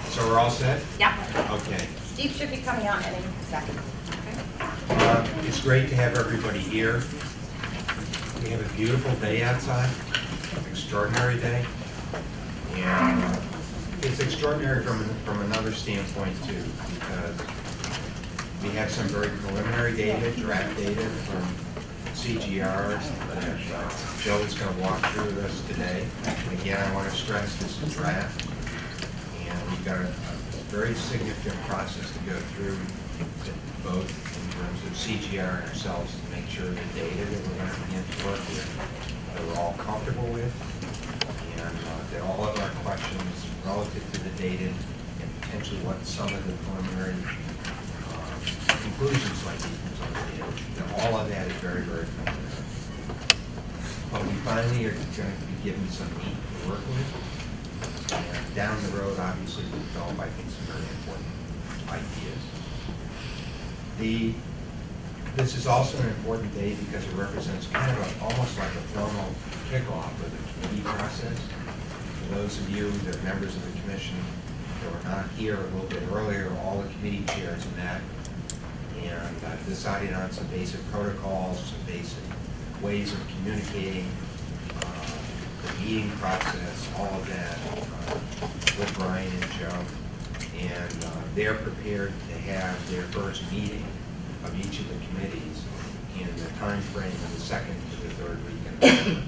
So we're all set? Yeah. Okay. Steve should be coming on any second. It's great to have everybody here. We have a beautiful day outside, extraordinary day. And it's extraordinary from another standpoint too, because we have some very preliminary data, draft data from CGRs that Joe is going to walk through with us today. And again, I want to stress this is draft. And we've got a very significant process to go through, both in terms of CGR and ourselves, to make sure the data that we're going to begin to work with, that we're all comfortable with, and that all of our questions relative to the data and potentially what some of the preliminary conclusions might be from some of the data, that all of that is very, very preliminary. But we finally are going to be given some meat to work with. And down the road, obviously, we develop, I think, some very important ideas. This is also an important day because it represents kind of almost like a formal kickoff of the committee process. For those of you that are members of the commission that were not here a little bit earlier, all the committee chairs met and decided on some basic protocols, some basic ways of communicating, the meeting process, all of that with Brian and Joe. And they're prepared to have their first meeting of each of the committees in the time frame of the second to the third week in November.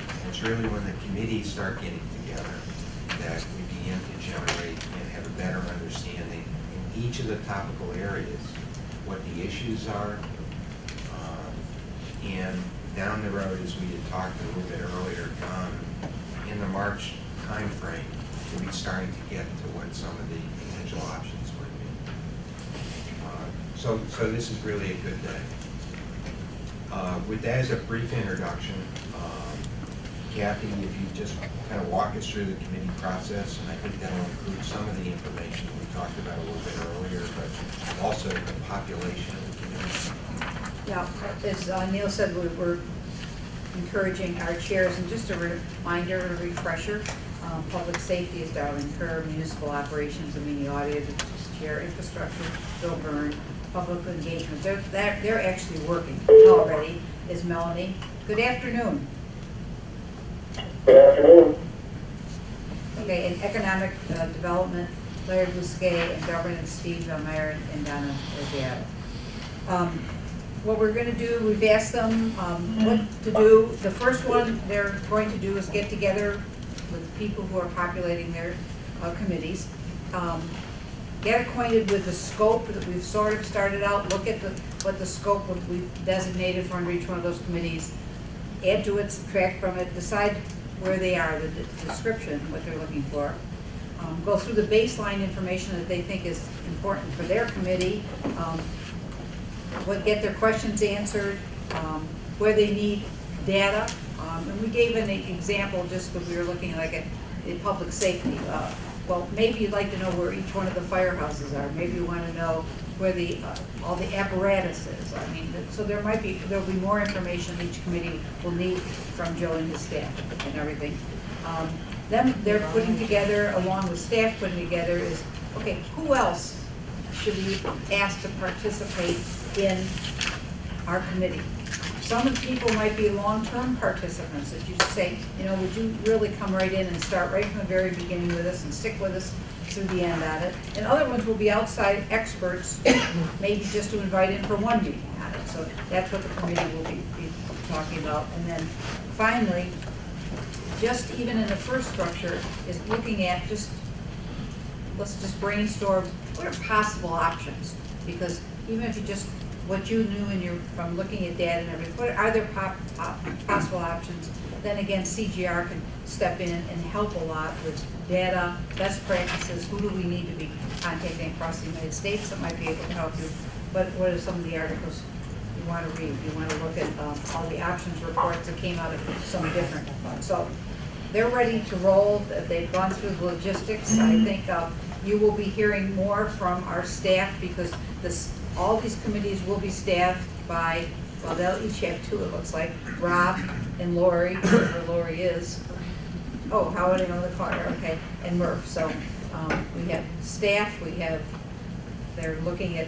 And it's really when the committees start getting together that we begin to generate and have a better understanding in each of the topical areas what the issues are. And down the road, as we had talked a little bit earlier, in the March time frame, we'll be starting to get to what some of the potential options would be. So this is really a good day. With that as a brief introduction, Kathy, if you just kind of walk us through the committee process, and I think that'll include some of the information that we talked about a little bit earlier, but also the population of the committee. Yeah, as Neil said, we're encouraging our chairs, and just a reminder, a refresher, public safety is Darlene Kerr, municipal operations, Amelia Audio, the chair, infrastructure, Bill Byrne, public engagement. They're actually working already, is Melanie. Good afternoon. Good afternoon. Okay, and economic development, Larry Bousquet, and governance, Steve Meyer and Donna Ruggiero. What we're going to do, we've asked them what to do. The first one they're going to do is get together with people who are populating their committees, get acquainted with the scope that we've sort of started out, look at what the scope we've designated for under each one of those committees, add to it, subtract from it, decide where they are, the description, what they're looking for, go through the baseline information that they think is important for their committee, get their questions answered, where they need data. And we gave an example just because we were looking like at public safety. Well, maybe you'd like to know where each one of the firehouses are. Maybe you want to know where all the apparatus is. I mean, so there'll be more information each committee will need from Joe and his staff and everything. Then they're putting together, along with staff putting together, is okay, who else should we ask to participate in our committee? Some of the people might be long-term participants that you say, you know, would you really come right in and start right from the very beginning with us and stick with us through the end on it? And other ones will be outside experts, maybe just to invite in for one meeting on it. So that's what the committee will be talking about. And then finally, just even in the first structure, is looking at let's just brainstorm what are possible options, because even if you just what you knew from looking at data and everything, what are there possible options? Then again, CGR can step in and help a lot with data, best practices, who do we need to be contacting across the United States that might be able to help you. But what are some of the articles you want to read? You want to look at all the options reports that came out of some different ones. So they're ready to roll. They've gone through the logistics. I think you will be hearing more from our staff, because all these committees will be staffed by, well, they'll each have two, it looks like, Rob and Lori, wherever Lori is. Oh, how would I know the caller? Okay, and Murph. So we have staff. They're looking at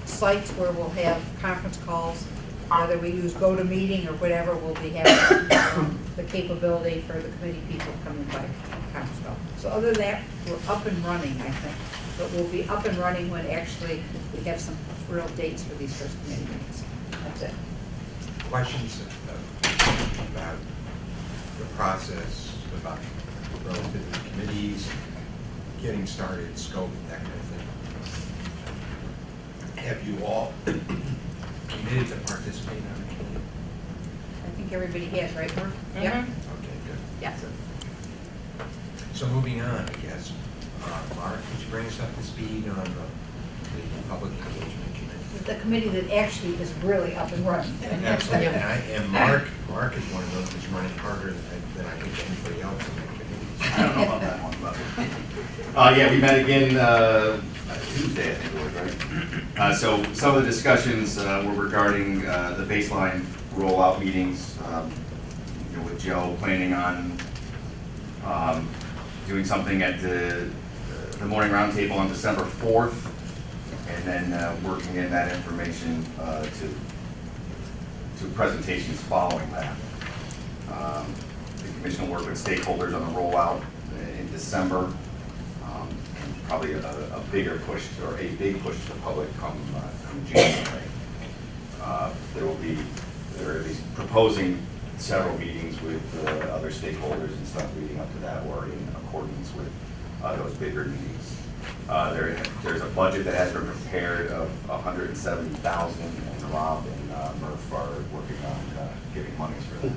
sites where we'll have conference calls. Whether we use GoToMeeting or whatever, we'll be having the capability for the committee people coming by conference call. So other than that, we're up and running, I think. But we'll be up and running when actually we have some real dates for these first committee meetings. That's it. Questions about the process, about relative to committees, getting started, scope, that kind of thing? Have you all committed to participate on the committee? I think everybody has, right, Murph? Mhm. Yep. Okay, good. Yeah. So moving on, I guess. Mark, could you bring us up to speed on the public engagement committee? The committee that actually is really up and running. Absolutely. And Mark is one of those who's running harder than I think anybody else in that committee. I don't know about that one, but yeah, we met again Tuesday, I think it was, right? So some of the discussions were regarding the baseline rollout meetings. With Joe planning on doing something at the morning roundtable on December 4th, and then working in that information to presentations following that. The commission will work with stakeholders on the rollout in December, and probably a bigger push, or a big push to the public come January. They're at least proposing several meetings with other stakeholders and stuff leading up to that, or in accordance with those bigger meetings. There's a budget that has been prepared of $170,000, and Rob and Murph are working on giving monies for that.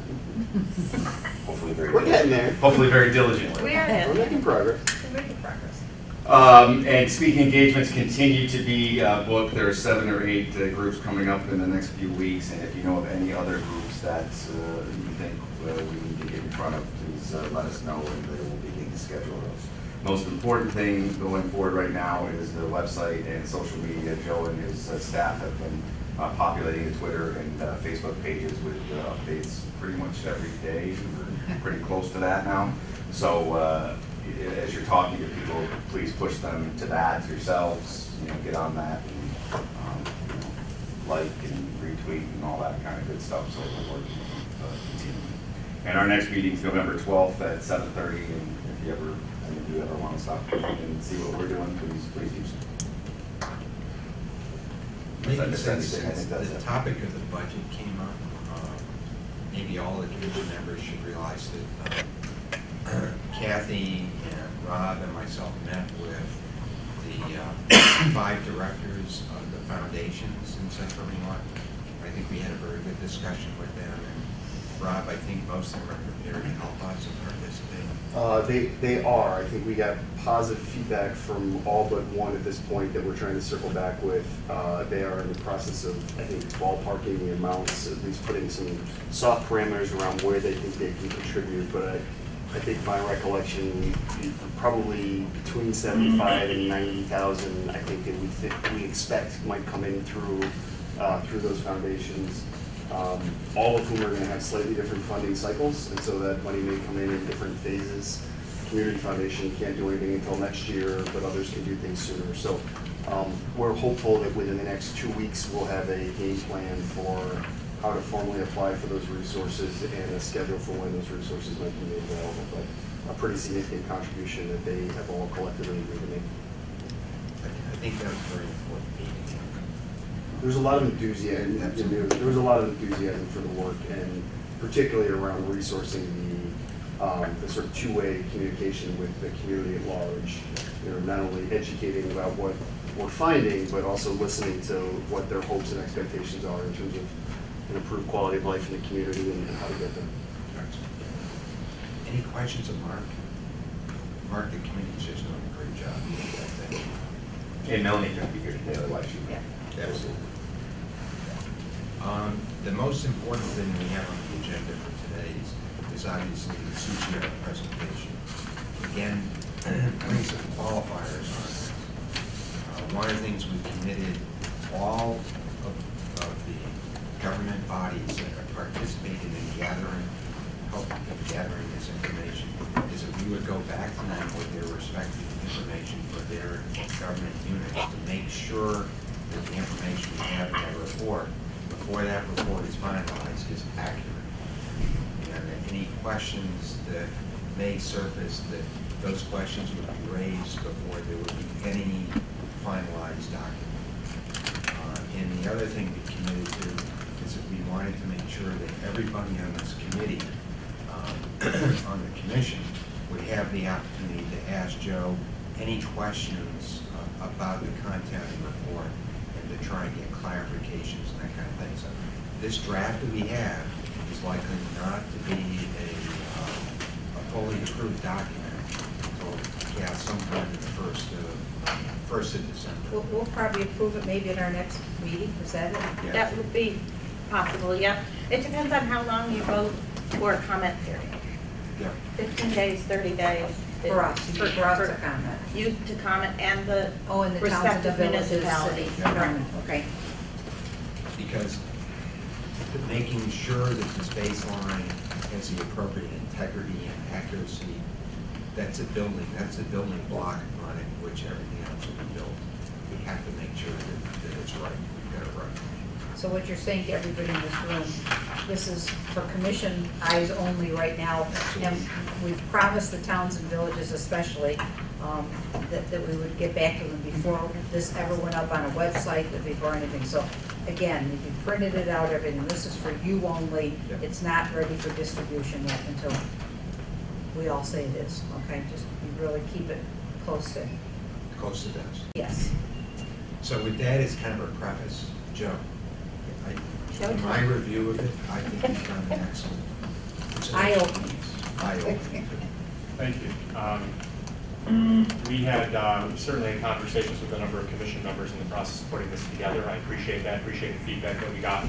Hopefully very We're getting there. Hopefully very diligently. We're making progress. We're making progress. And speaking engagements continue to be booked. There are 7 or 8 groups coming up in the next few weeks, and if you know of any other groups that you think we need to get in front of, please let us know, and they will begin to schedule those. Most important thing going forward right now is the website and social media. Joe and his staff have been populating the Twitter and Facebook pages with updates pretty much every day. We're pretty close to that now. So as you're talking to people, please push them to that yourselves. Get on that and like and retweet and all that kind of good stuff. So we're working continuing. And our next meeting is November 12th at 7:30. And if any of you ever want to stop and see what we're doing, please do so. Maybe since the topic of the budget came up, maybe all the commission members should realize that Kathy and Rob and myself met with the 5 directors of the foundations in Central New York. I think we had a very good discussion with them, and Rob, I think most of them are prepared to help us and participate. They are. I think we got positive feedback from all but one at this point that we're trying to circle back with. They are in the process of, I think, ballparking the amounts, at least putting some soft parameters around where they think they can contribute. But I think my recollection, probably between 75 and 90,000. I think that we expect might come in through those foundations. All of whom are going to have slightly different funding cycles, and so that money may come in different phases. Community Foundation can't do anything until next year, but others can do things sooner. So we're hopeful that within the next 2 weeks we'll have a game plan for how to formally apply for those resources and a schedule for when those resources might be made available. But a pretty significant contribution that they have all collectively agreed to make. I think that was very important meeting. There's a lot of enthusiasm. There was a lot of enthusiasm for the work, and particularly around resourcing the sort of two-way communication with the community at large. Not only educating about what we're finding, but also listening to what their hopes and expectations are in terms of an improved quality of life in the community and how to get there. Any questions of Mark? Mark, the committee's just doing a great job. And Melanie couldn't be here today, otherwise she would. Yeah. Absolutely. The most important thing we have on the agenda for today is obviously the CCR presentation. Again, putting some qualifiers on it. One of the things we committed, all of the government bodies that are participating in gathering go back to them with their respective information for their government units to make sure that the information we have in that report, before that report is finalized, is accurate. And that any questions that may surface, that those questions would be raised before there would be any finalized document. And the other thing we committed to is that we wanted to make sure that everybody on this committee, on the commission, would have the opportunity to ask Joe any questions about the content of the report and to try and get clarifications and that kind of thing. So this draft that we have is likely not to be a fully approved document until some point in the first of December. We'll probably approve it maybe at our next meeting, is that it? Yeah. That would be possible, yeah. It depends on how long you vote for a comment period. Yeah. 15 days, 30 days. For us, for us to comment. You to comment and the Oh, and the towns and the respective villages, municipalities. city government, okay. Because making sure that this baseline has the appropriate integrity and accuracy, that's a building block on it, which everything else will be built. We have to make sure that it's right, we've got it right. So what you're saying to everybody in this room, this is for commission eyes only right now, and we've promised the towns and villages especially that we would get back to them before this ever went up on a website, before anything. So again, if you printed it out, everything, this is for you only. Yep. It's not ready for distribution yet until we all say it is, okay? Just you really keep it close to, Close to this. yes. So with that as kind of a preface, Joe, in my review of it, I think you've done an excellent. It's Eye-opening. Eye-opening. Thank you. We had certainly had conversations with a number of commission members in the process of putting this together. I appreciate that, appreciate the feedback that we got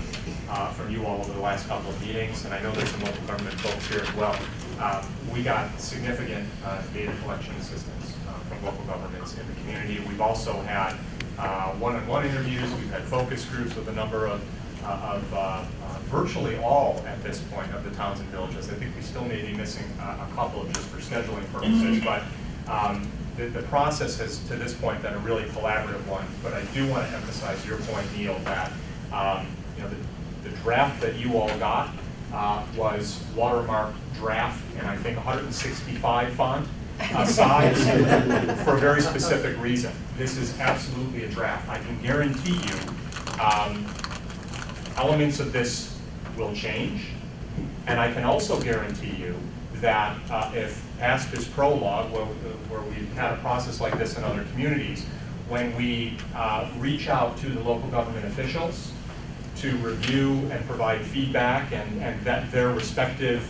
from you all over the last couple of meetings, and I know there's some local government folks here as well. We got significant data collection assistance from local governments in the community. We've also had one-on-one interviews, we've had focus groups with a number of virtually all at this point of the towns and villages. I think we still may be missing a couple just for scheduling purposes, but the process has to this point been a really collaborative one. But I do want to emphasize your point, Neil, that you know, the draft that you all got was watermark draft, and I think 165 font size for a very specific reason. This is absolutely a draft. I can guarantee you elements of this will change, and I can also guarantee you that if past this prologue, where we've had a process like this in other communities, when we reach out to the local government officials to review and provide feedback and vet their respective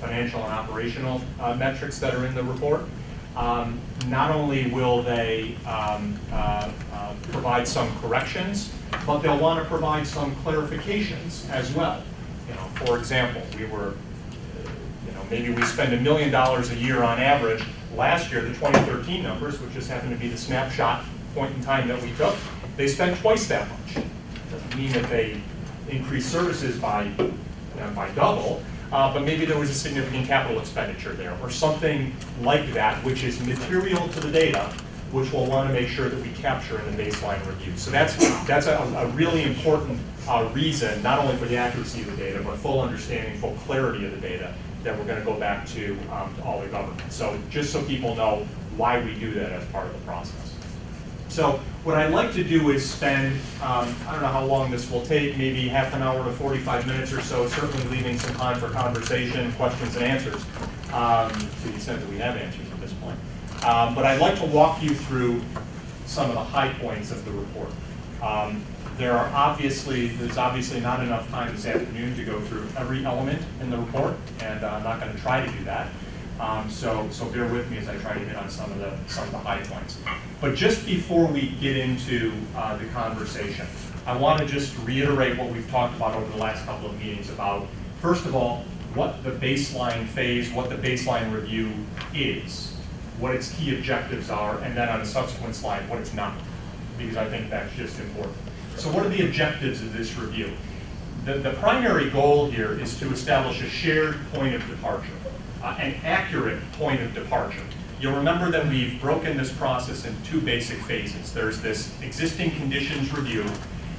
financial and operational metrics that are in the report, not only will they provide some corrections, but they'll want to provide some clarifications as well. You know, for example, maybe we spend $1 million a year on average. Last year, the 2013 numbers, which just happened to be the snapshot point in time that we took, they spent twice that much. Doesn't mean that they increased services by double, but maybe there was a significant capital expenditure there, or something like that, which is material to the data, which we'll want to make sure that we capture in the baseline review. So that's a really important reason, not only for the accuracy of the data, but full understanding, full clarity of the data, that we're going to go back to all the government. So just so people know why we do that as part of the process. So what I'd like to do is spend, I don't know how long this will take, maybe half an hour to 45 minutes or so, certainly leaving some time for conversation, questions and answers, to the extent that we have answers at this point. But I'd like to walk you through some of the high points of the report. There's obviously not enough time this afternoon to go through every element in the report, and I'm not going to try to do that. So bear with me as I try to hit on some of the high points. But just before we get into the conversation, I want to just reiterate what we've talked about over the last couple of meetings about, first of all, what the baseline phase, what the baseline review is, what its key objectives are, and then on a subsequent slide, what it's not, because I think that's just important. So what are the objectives of this review? The primary goal here is to establish a shared point of departure. an accurate point of departure. You'll remember that we've broken this process into two basic phases. There's this existing conditions review,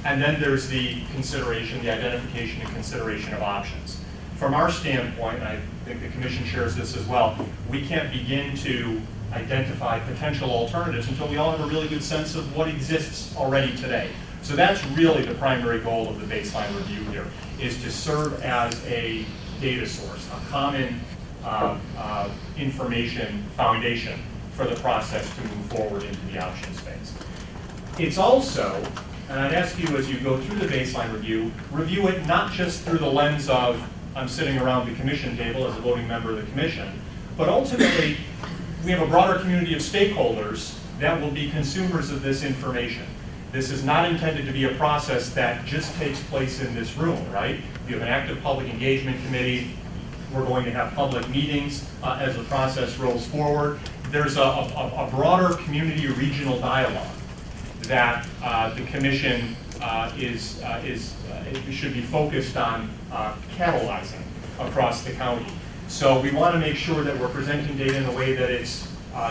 and then there's the consideration, the identification and consideration of options. From our standpoint, and I think the Commission shares this as well, we can't begin to identify potential alternatives until we all have a really good sense of what exists already today. So that's really the primary goal of the baseline review here, is to serve as a data source, a common information foundation for the process to move forward into the options phase. It's also, and I'd ask you as you go through the baseline review, review it not just through the lens of I'm sitting around the commission table as a voting member of the commission, but ultimately we have a broader community of stakeholders that will be consumers of this information. This is not intended to be a process that just takes place in this room, right? You have an active public engagement committee. We're going to have public meetings as the process rolls forward. There's a broader community regional dialogue that the commission should be focused on catalyzing across the county. So we want to make sure that we're presenting data in a way that it's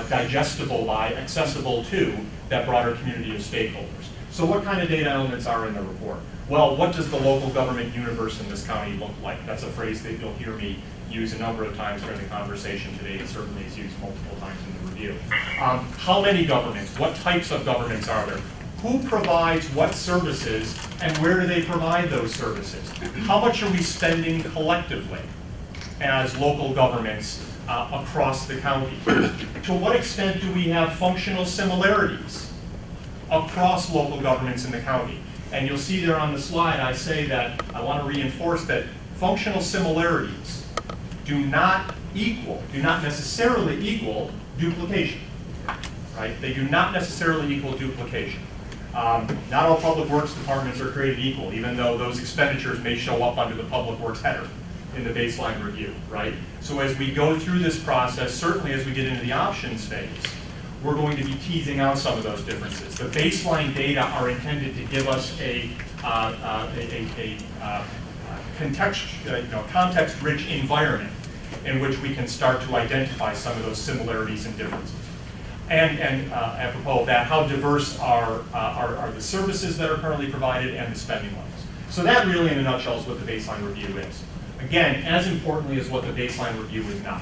digestible by, accessible to that broader community of stakeholders. So what kind of data elements are in the report? Well, what does the local government universe in this county look like? That's a phrase that you'll hear me use a number of times during the conversation today. It certainly is used multiple times in the review. How many governments? What types of governments are there? Who provides what services, and where do they provide those services? How much are we spending collectively as local governments across the county? To what extent do we have functional similarities across local governments in the county? And you'll see there on the slide, I say that I want to reinforce that functional similarities do not necessarily equal duplication, right? They do not necessarily equal duplication. Not all public works departments are created equal, even though those expenditures may show up under the public works header in the baseline review, right? So as we go through this process, certainly as we get into the options phase, we're going to be teasing out some of those differences. The baseline data are intended to give us a context-rich environment in which we can start to identify some of those similarities and differences. And apropos of that, how diverse are the services that are currently provided and the spending levels. So that really, in a nutshell, is what the baseline review is. Again, as importantly as what the baseline review is not.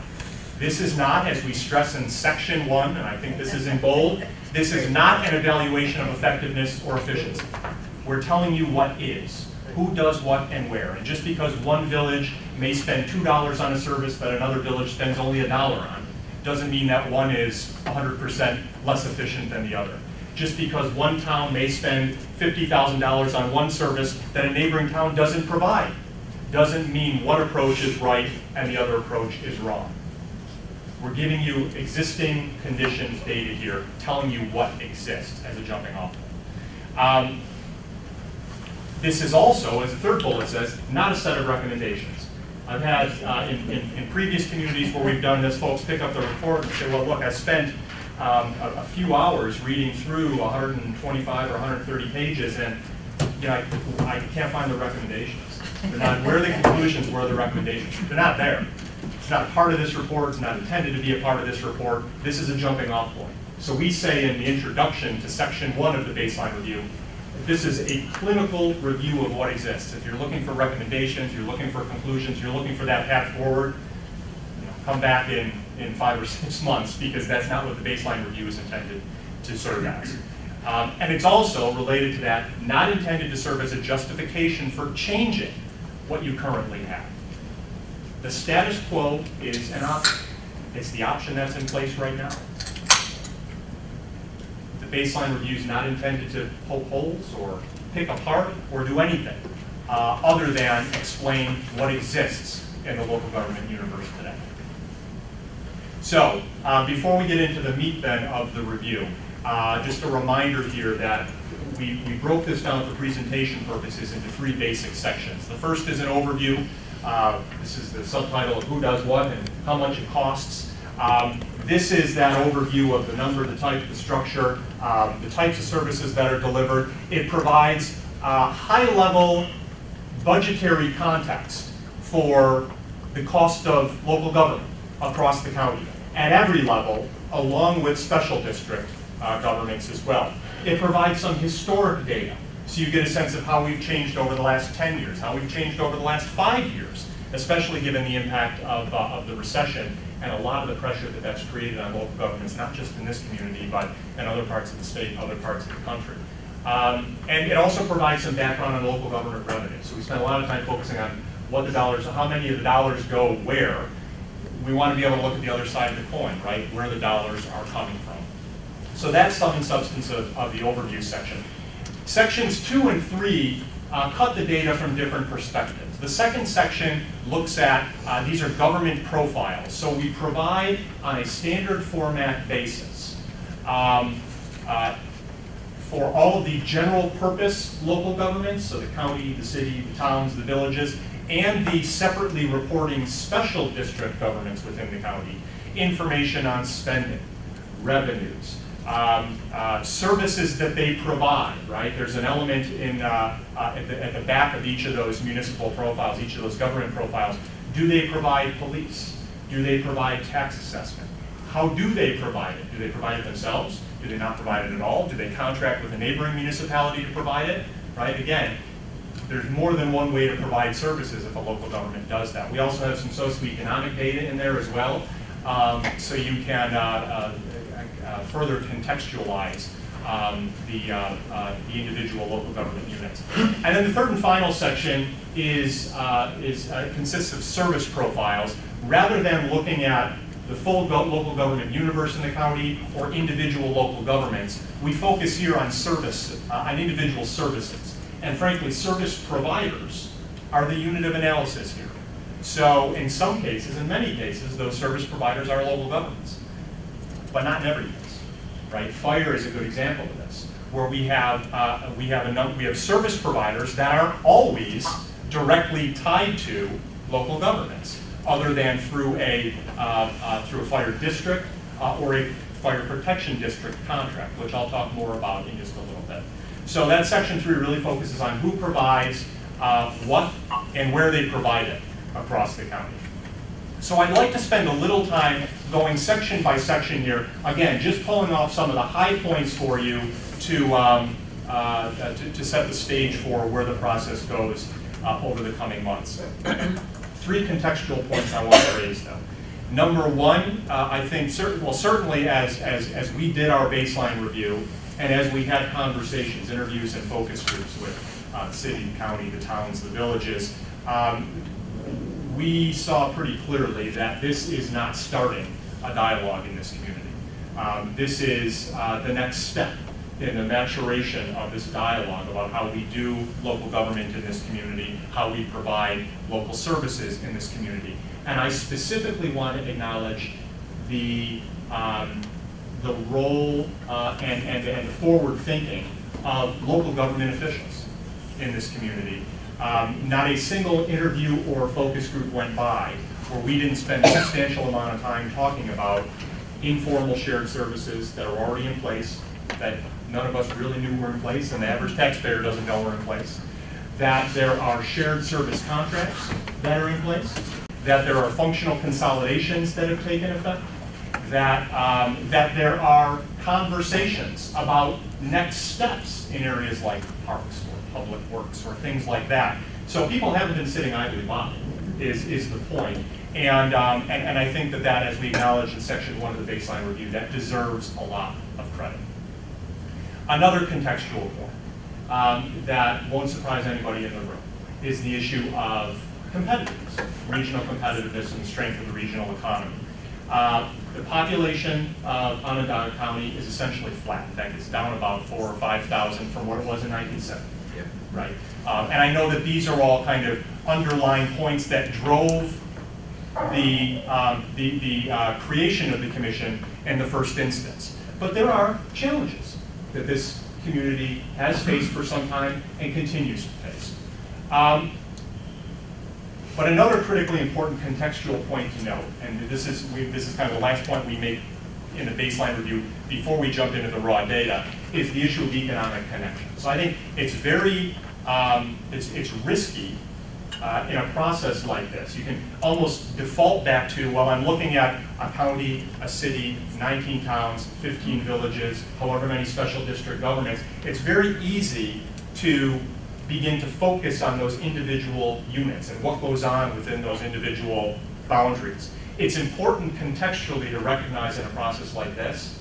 This is not, as we stress in section 1, and I think this is in bold, this is not an evaluation of effectiveness or efficiency. We're telling you what is, who does what and where. And just because one village may spend $2 on a service that another village spends only $1 on, doesn't mean that one is 100% less efficient than the other. Just because one town may spend $50,000 on one service that a neighboring town doesn't provide, doesn't mean one approach is right and the other approach is wrong. We're giving you existing conditions data here, telling you what exists as a jumping off point. This is also, as the third bullet says, not a set of recommendations. I've had, in previous communities where we've done this, folks pick up the report and say, well, look, I spent a few hours reading through 125 or 130 pages, and I can't find the recommendations. They're not, where are the conclusions, where are the recommendations? They're not there. It's not part of this report, it's not intended to be a part of this report. This is a jumping off point. So we say in the introduction to section 1 of the baseline review, this is a clinical review of what exists. If you're looking for recommendations, you're looking for conclusions, you're looking for that path forward, come back in 5 or 6 months, because that's not what the baseline review is intended to serve as. And it's also, related to that, not intended to serve as a justification for changing what you currently have. The status quo is an option. It's the option that's in place right now. The baseline review is not intended to poke holes or pick apart or do anything other than explain what exists in the local government universe today. So before we get into the meat then of the review, just a reminder here that we broke this down for presentation purposes into 3 basic sections. The first is an overview. This is the subtitle of who does what and how much it costs. This is that overview of the number, the type, the structure, the types of services that are delivered. It provides high-level budgetary context for the cost of local government across the county at every level, along with special district governments as well. It provides some historic data, so you get a sense of how we've changed over the last 10 years, how we've changed over the last 5 years, especially given the impact of the recession and a lot of the pressure that that's created on local governments, not just in this community, but in other parts of the state, other parts of the country. And it also provides some background on local government revenue. So we spent a lot of time focusing on what the dollars, how many of the dollars go where. We want to be able to look at the other side of the coin, right, where the dollars are coming from. So that's sum and substance of the overview section. Sections 2 and 3 cut the data from different perspectives. The second section looks at, these are government profiles. So we provide on a standard format basis for all of the general purpose local governments, so the county, the city, the towns, the villages, and the separately reporting special district governments within the county, information on spending, revenues, services that they provide, right? There's an element in, at the back of each of those municipal profiles, each of those government profiles. Do they provide police? Do they provide tax assessment? How do they provide it? Do they provide it themselves? Do they not provide it at all? Do they contract with a neighboring municipality to provide it? Right? Again, there's more than one way to provide services if a local government does that. We also have some socioeconomic data in there as well, so you can further contextualize the individual local government units. And then the third and final section consists of service profiles. Rather than looking at the full local government universe in the county or individual local governments, we focus here on on individual services. And frankly, service providers are the unit of analysis here. So in some cases, in many cases, those service providers are local governments, but not in every case, right? Fire is a good example of this, where we have service providers that aren't always directly tied to local governments, other than through a fire district or a fire protection district contract, which I'll talk more about in just a little bit. So that section 3 really focuses on who provides what and where they provide it across the county. So I'd like to spend a little time going section by section here. Again, just pulling off some of the high points for you to set the stage for where the process goes over the coming months. 3 contextual points I want to raise, though. Number 1, I think certainly as we did our baseline review and as we had conversations, interviews, and focus groups with the city, the county, the towns, the villages, we saw pretty clearly that this is not starting a dialogue in this community. This is the next step in the maturation of this dialogue about how we do local government in this community, how we provide local services in this community. And I specifically want to acknowledge the role and the forward thinking of local government officials in this community. Not a single interview or focus group went by where we didn't spend a substantial amount of time talking about informal shared services that are already in place, that none of us really knew were in place, and the average taxpayer doesn't know were in place. That there are shared service contracts that are in place, that there are functional consolidations that have taken effect, that there are conversations about next steps in areas like parks or public works or things like that. So people haven't been sitting idly by, is the point. And I think that as we acknowledge in section 1 of the baseline review, that deserves a lot of credit. Another contextual point that won't surprise anybody in the room is the issue of competitiveness, regional competitiveness and the strength of the regional economy. The population of Onondaga County is essentially flat. In fact, it's down about 4,000 or 5,000 from what it was in 1970. Yeah. Right? And I know that these are all kind of underlying points that drove the creation of the commission in the first instance. But there are challenges that this community has faced for some time and continues to face. But another critically important contextual point to note, and this is kind of the last point we make in the baseline review before we jump into the raw data, is the issue of economic connection. So I think it's very, it's risky in a process like this. You can almost default back to, well, I'm looking at a county, a city, 19 towns, 15 villages, however many special district governments. It's very easy to begin to focus on those individual units and what goes on within those individual boundaries. It's important contextually to recognize in a process like this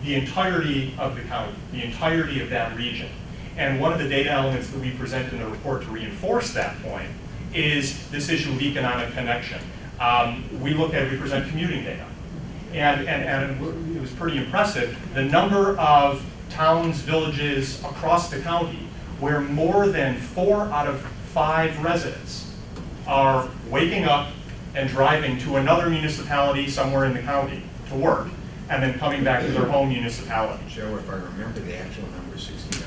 the entirety of the county, the entirety of that region. And one of the data elements that we present in the report to reinforce that point is this issue of economic connection. We present commuting data. And it was pretty impressive, the number of towns, villages across the county where more than 4 out of 5 residents are waking up and driving to another municipality somewhere in the county to work, and then coming back to their home municipality. Joe, if I remember the actual number, 69%.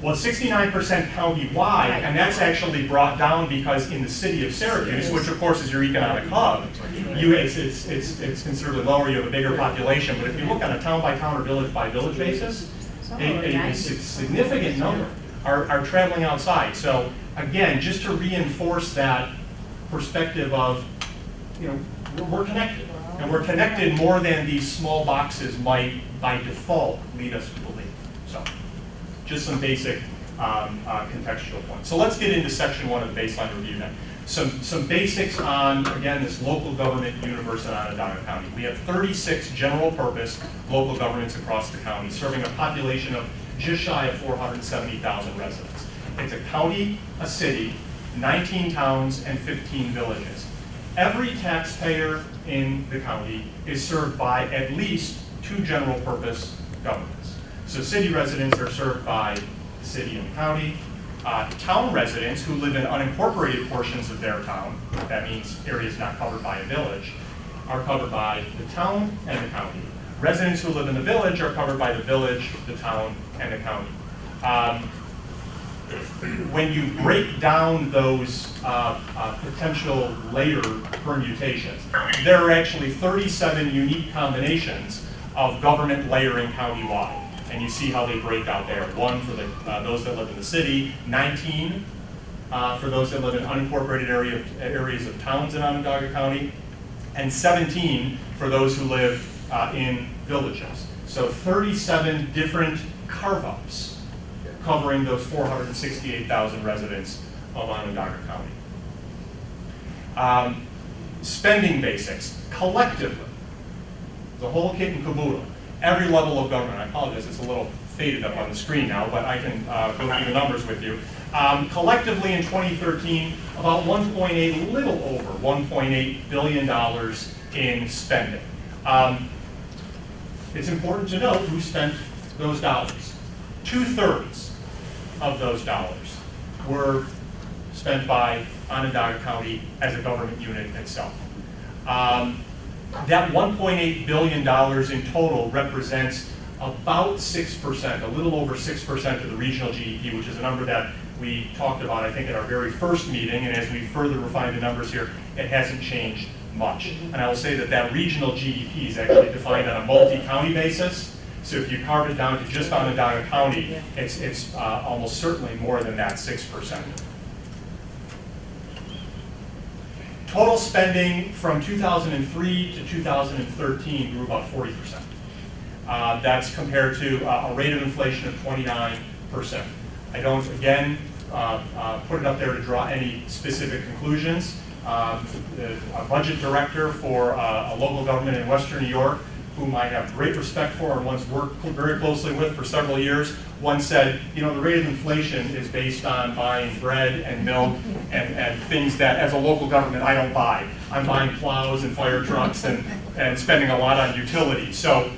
Well, it's 69% countywide, and that's actually brought down because in the city of Syracuse, which of course is your economic hub, it's considerably lower, you have a bigger population, but if you look on a town-by-town or village-by-village basis, a significant number are traveling outside. So again, just to reinforce that perspective of, we're connected. And we're connected more than these small boxes might, by default, lead us to believe. So, just some basic contextual points. So let's get into section 1 of the baseline review then. Some basics on, again, this local government universe in Onondaga County. We have 36 general purpose local governments across the county, serving a population of just shy of 470,000 residents. It's a county, a city, 19 towns, and 15 villages. Every taxpayer in the county is served by at least 2 general purpose governments. So city residents are served by the city and the county. Town residents who live in unincorporated portions of their town, that means areas not covered by a village, are covered by the town and the county. Residents who live in the village are covered by the village, the town, and the county. When you break down those potential layer permutations, there are actually 37 unique combinations of government layering countywide. And you see how they break out there. 1 for those that live in the city, 19 for those that live in unincorporated areas of towns in Onondaga County, and 17 for those who live in villages. So 37 different carve-ups covering those 468,000 residents of Onondaga County. Spending basics, collectively, the whole kit and caboodle, every level of government. I apologize, it's a little faded up on the screen now, but I can go through the numbers with you. Collectively in 2013, about a little over $1.8 billion in spending. It's important to note who spent those dollars. 2/3 of those dollars were spent by Onondaga County as a government unit itself. That $1.8 billion in total represents about 6%, a little over 6% of the regional GDP, which is a number that we talked about, I think, at our very first meeting, and as we further refine the numbers here, it hasn't changed much. And I will say that that regional GDP is actually defined on a multi-county basis. So if you carve it down to just Onondaga County, it's almost certainly more than that 6%. Total spending from 2003 to 2013 grew about 40%. That's compared to a rate of inflation of 29%. I don't, again, put it up there to draw any specific conclusions. A budget director for a local government in Western New York, whom I have great respect for and once worked very closely with for several years, once said, the rate of inflation is based on buying bread and milk and things that, as a local government, I don't buy. I'm buying plows and fire trucks and spending a lot on utilities. So,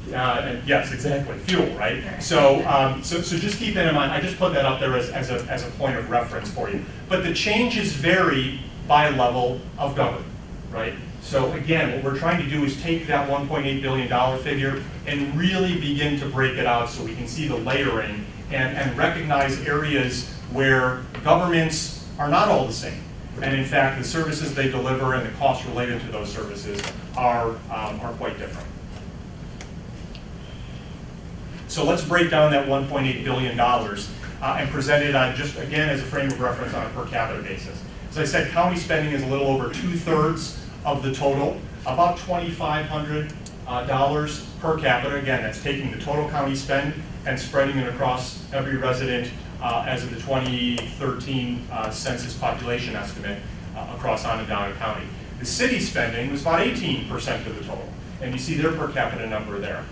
yes, exactly, fuel, right? So, so just keep that in mind. I just put that up there as a point of reference for you. But the changes vary by level of government, right? So again, what we're trying to do is take that $1.8 billion figure and really begin to break it out so we can see the layering and recognize areas where governments are not all the same. And in fact, the services they deliver and the costs related to those services are quite different. So let's break down that $1.8 billion and present it on just, again, as a frame of reference on a per capita basis. As I said, county spending is a little over 2/3 of the total, about $2,500 per capita. Again, that's taking the total county spend and spreading it across every resident as of the 2013 census population estimate across Onondaga County. The city spending was about 18% of the total, and you see their per capita number there.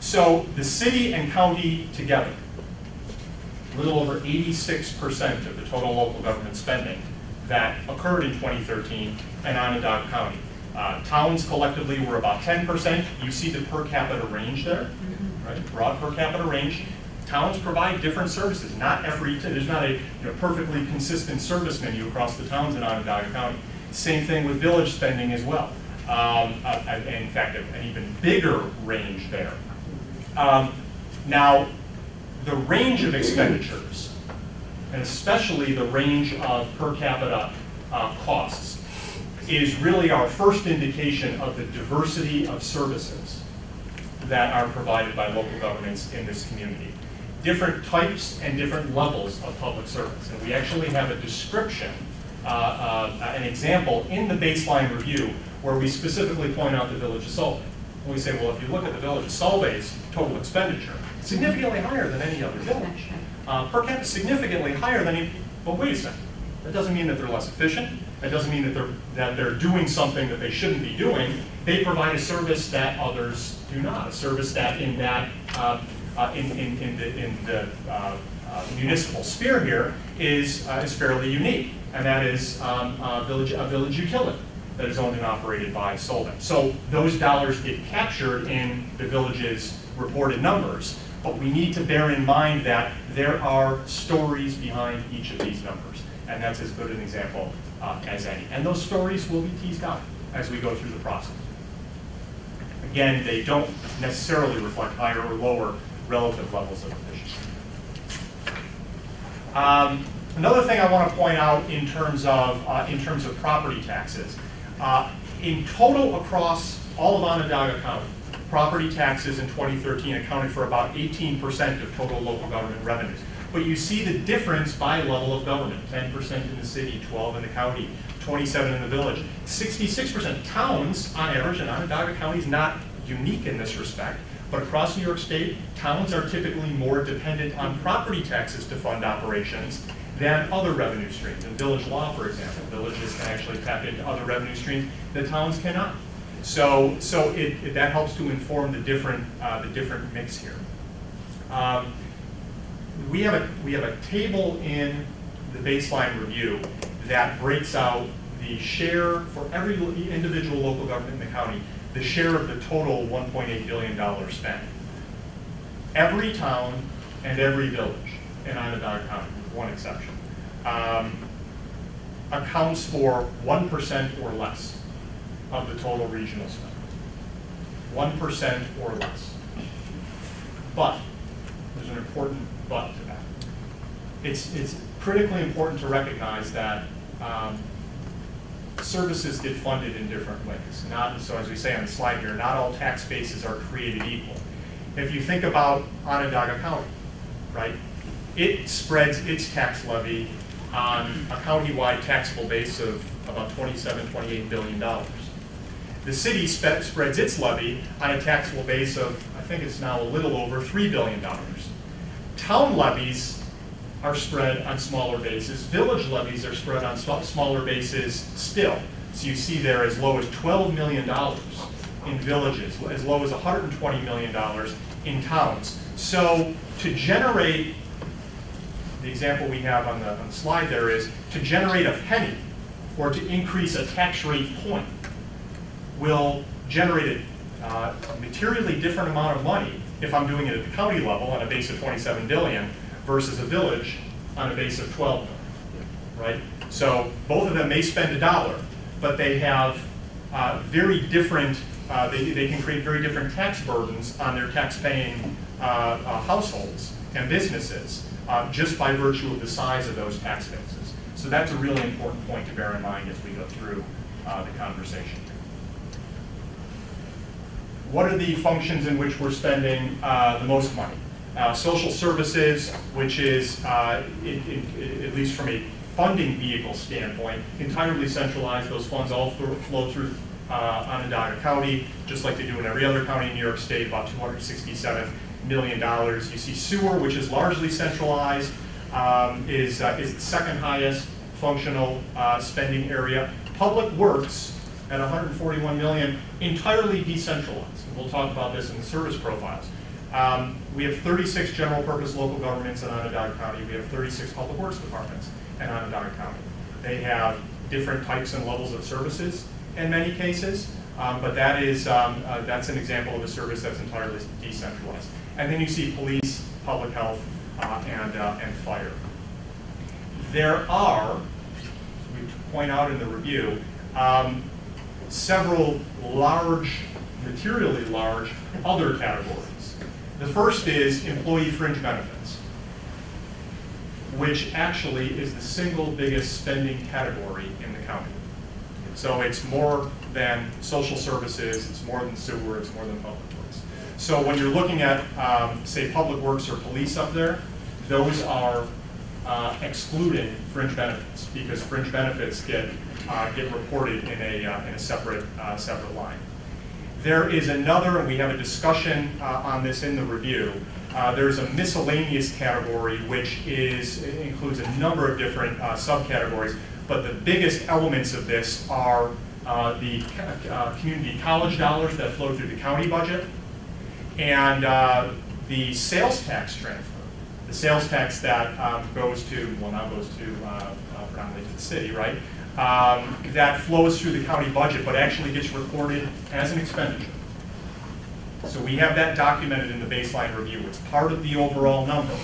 So the city and county together, a little over 86% of the total local government spending that occurred in 2013 in Onondaga County. Towns collectively were about 10%. You see the per capita range there, right? Broad per capita range. Towns provide different services. There's not a perfectly consistent service menu across the towns in Onondaga County. Same thing with village spending as well. In fact, an even bigger range there. Now, the range of expenditures, and especially the range of per capita costs, is really our first indication of the diversity of services that are provided by local governments in this community. Different types and different levels of public service. And we actually have a description, an example in the baseline review where we specifically point out the Village of Solvay. We say, well, if you look at the Village of Solvay's total expenditure, significantly higher than any other village. Per capita significantly higher than any, but wait a second. That doesn't mean that they're less efficient. That doesn't mean that they're doing something that they shouldn't be doing. They provide a service that others do not. A service that in the municipal sphere here is fairly unique, and that is a village utility that is owned and operated by Solvay. So those dollars get captured in the village's reported numbers, but we need to bear in mind that there are stories behind each of these numbers, and that's as good an example as any. And those stories will be teased out as we go through the process. Again, they don't necessarily reflect higher or lower relative levels of efficiency. Another thing I want to point out in terms of property taxes, in total across all of Onondaga County, property taxes in 2013 accounted for about 18% of total local government revenues. But you see the difference by level of government: 10% in the city, 12% in the county, 27% in the village, 66%. Towns, on average, and Onondaga County is not unique in this respect, but across New York State, towns are typically more dependent on property taxes to fund operations than other revenue streams. In village law, for example, villages can actually tap into other revenue streams that towns cannot. So that helps to inform the different mix here. We have a table in the baseline review that breaks out the share for every individual local government in the county, the share of the total $1.8 billion spent. Every town and every village in Onondaga County, with one exception, accounts for 1% or less of the total regional spend. 1% or less. But there's an important but to that. It's critically important to recognize that services get funded in different ways. So as we say on the slide here, not all tax bases are created equal. If you think about Onondaga County, right, it spreads its tax levy on a countywide taxable base of about $28 billion. The city spreads its levy on a taxable base of, I think it's now a little over $3 billion. Town levies are spread on smaller bases. Village levies are spread on smaller bases still. So you see there as low as $12 million in villages, as low as $120 million in towns. So to generate, the example we have on the slide there is, to generate a penny or to increase a tax rate point will generate a materially different amount of money if I'm doing it at the county level on a base of 27 billion versus a village on a base of 12 billion, right? So both of them may spend $1, but they have very different, they can create very different tax burdens on their tax-paying households and businesses just by virtue of the size of those tax bases. So that's a really important point to bear in mind as we go through the conversation. What are the functions in which we're spending the most money? Social services, which is, at least from a funding vehicle standpoint, entirely centralized. Those funds all flow through Onondaga County, just like they do in every other county in New York State, about $267 million. You see sewer, which is largely centralized, is the second highest functional spending area. Public Works at $141 million, entirely decentralized. And we'll talk about this in the service profiles. We have 36 general purpose local governments in Onondaga County. We have 36 public works departments in Onondaga County. They have different types and levels of services in many cases, but that's an example of a service that's entirely decentralized. And then you see police, public health, and fire. There are, as we point out in the review, several large, materially large, other categories. The first is employee fringe benefits, which actually is the single biggest spending category in the county. So it's more than social services, it's more than sewer, it's more than public works. So when you're looking at, say, public works or police up there, those are excluding fringe benefits, because fringe benefits get reported in a separate line. There is another, and we have a discussion on this in the review. There's a miscellaneous category, which includes a number of different subcategories, but the biggest elements of this are the community college dollars that flow through the county budget, and the sales tax transfer. The sales tax that goes to, well, now goes to predominantly to the city, right? That flows through the county budget, but actually gets reported as an expenditure. So we have that documented in the baseline review. It's part of the overall number,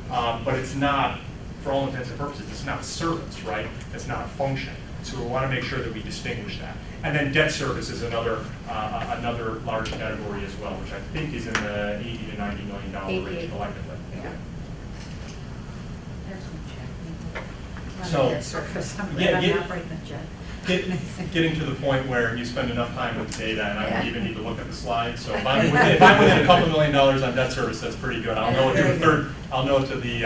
but it's not, for all intents and purposes, it's not service, right? It's not a function. So we want to make sure that we distinguish that. And then debt service is another large category as well, which I think is in the $80 to $90 million range collectively. Yeah. So, Yeah. Getting to the point where you spend enough time with the data, and I don't even need to look at the slides. So if I'm within a couple $1 million on debt service, that's pretty good. I'll know to the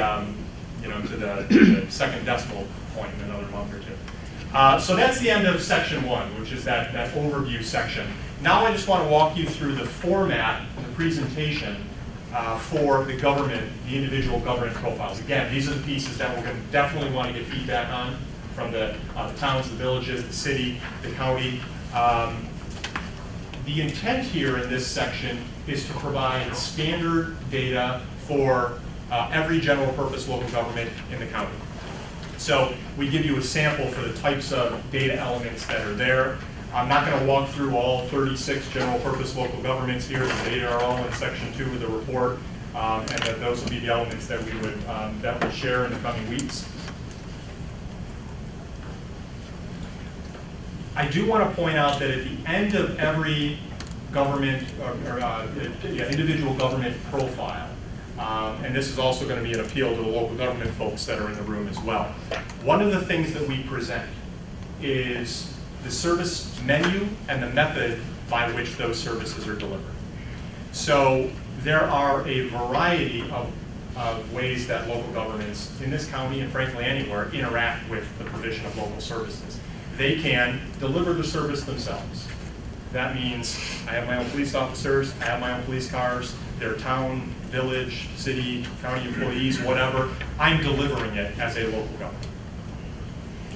second decimal point in another month or two. So that's the end of section 1, which is that overview section. Now I just want to walk you through the format, the presentation for the government, the individual government profiles. Again, these are the pieces that we're going to definitely want to get feedback on from the towns, the villages, the city, the county. The intent here in this section is to provide standard data for every general purpose local government in the county. So we give you a sample for the types of data elements that are there. I'm not going to walk through all 36 general purpose local governments here. The data are all in section 2 of the report, and that those will be the elements that we'll share in the coming weeks. I do want to point out that at the end of every government individual government profile, and this is also going to be an appeal to the local government folks that are in the room as well. One of the things that we present is the service menu and the method by which those services are delivered. So there are a variety of ways that local governments in this county, and frankly anywhere, interact with the provision of local services. They can deliver the service themselves. That means I have my own police officers, I have my own police cars, they're town, village, city, county employees, whatever. I'm delivering it as a local government.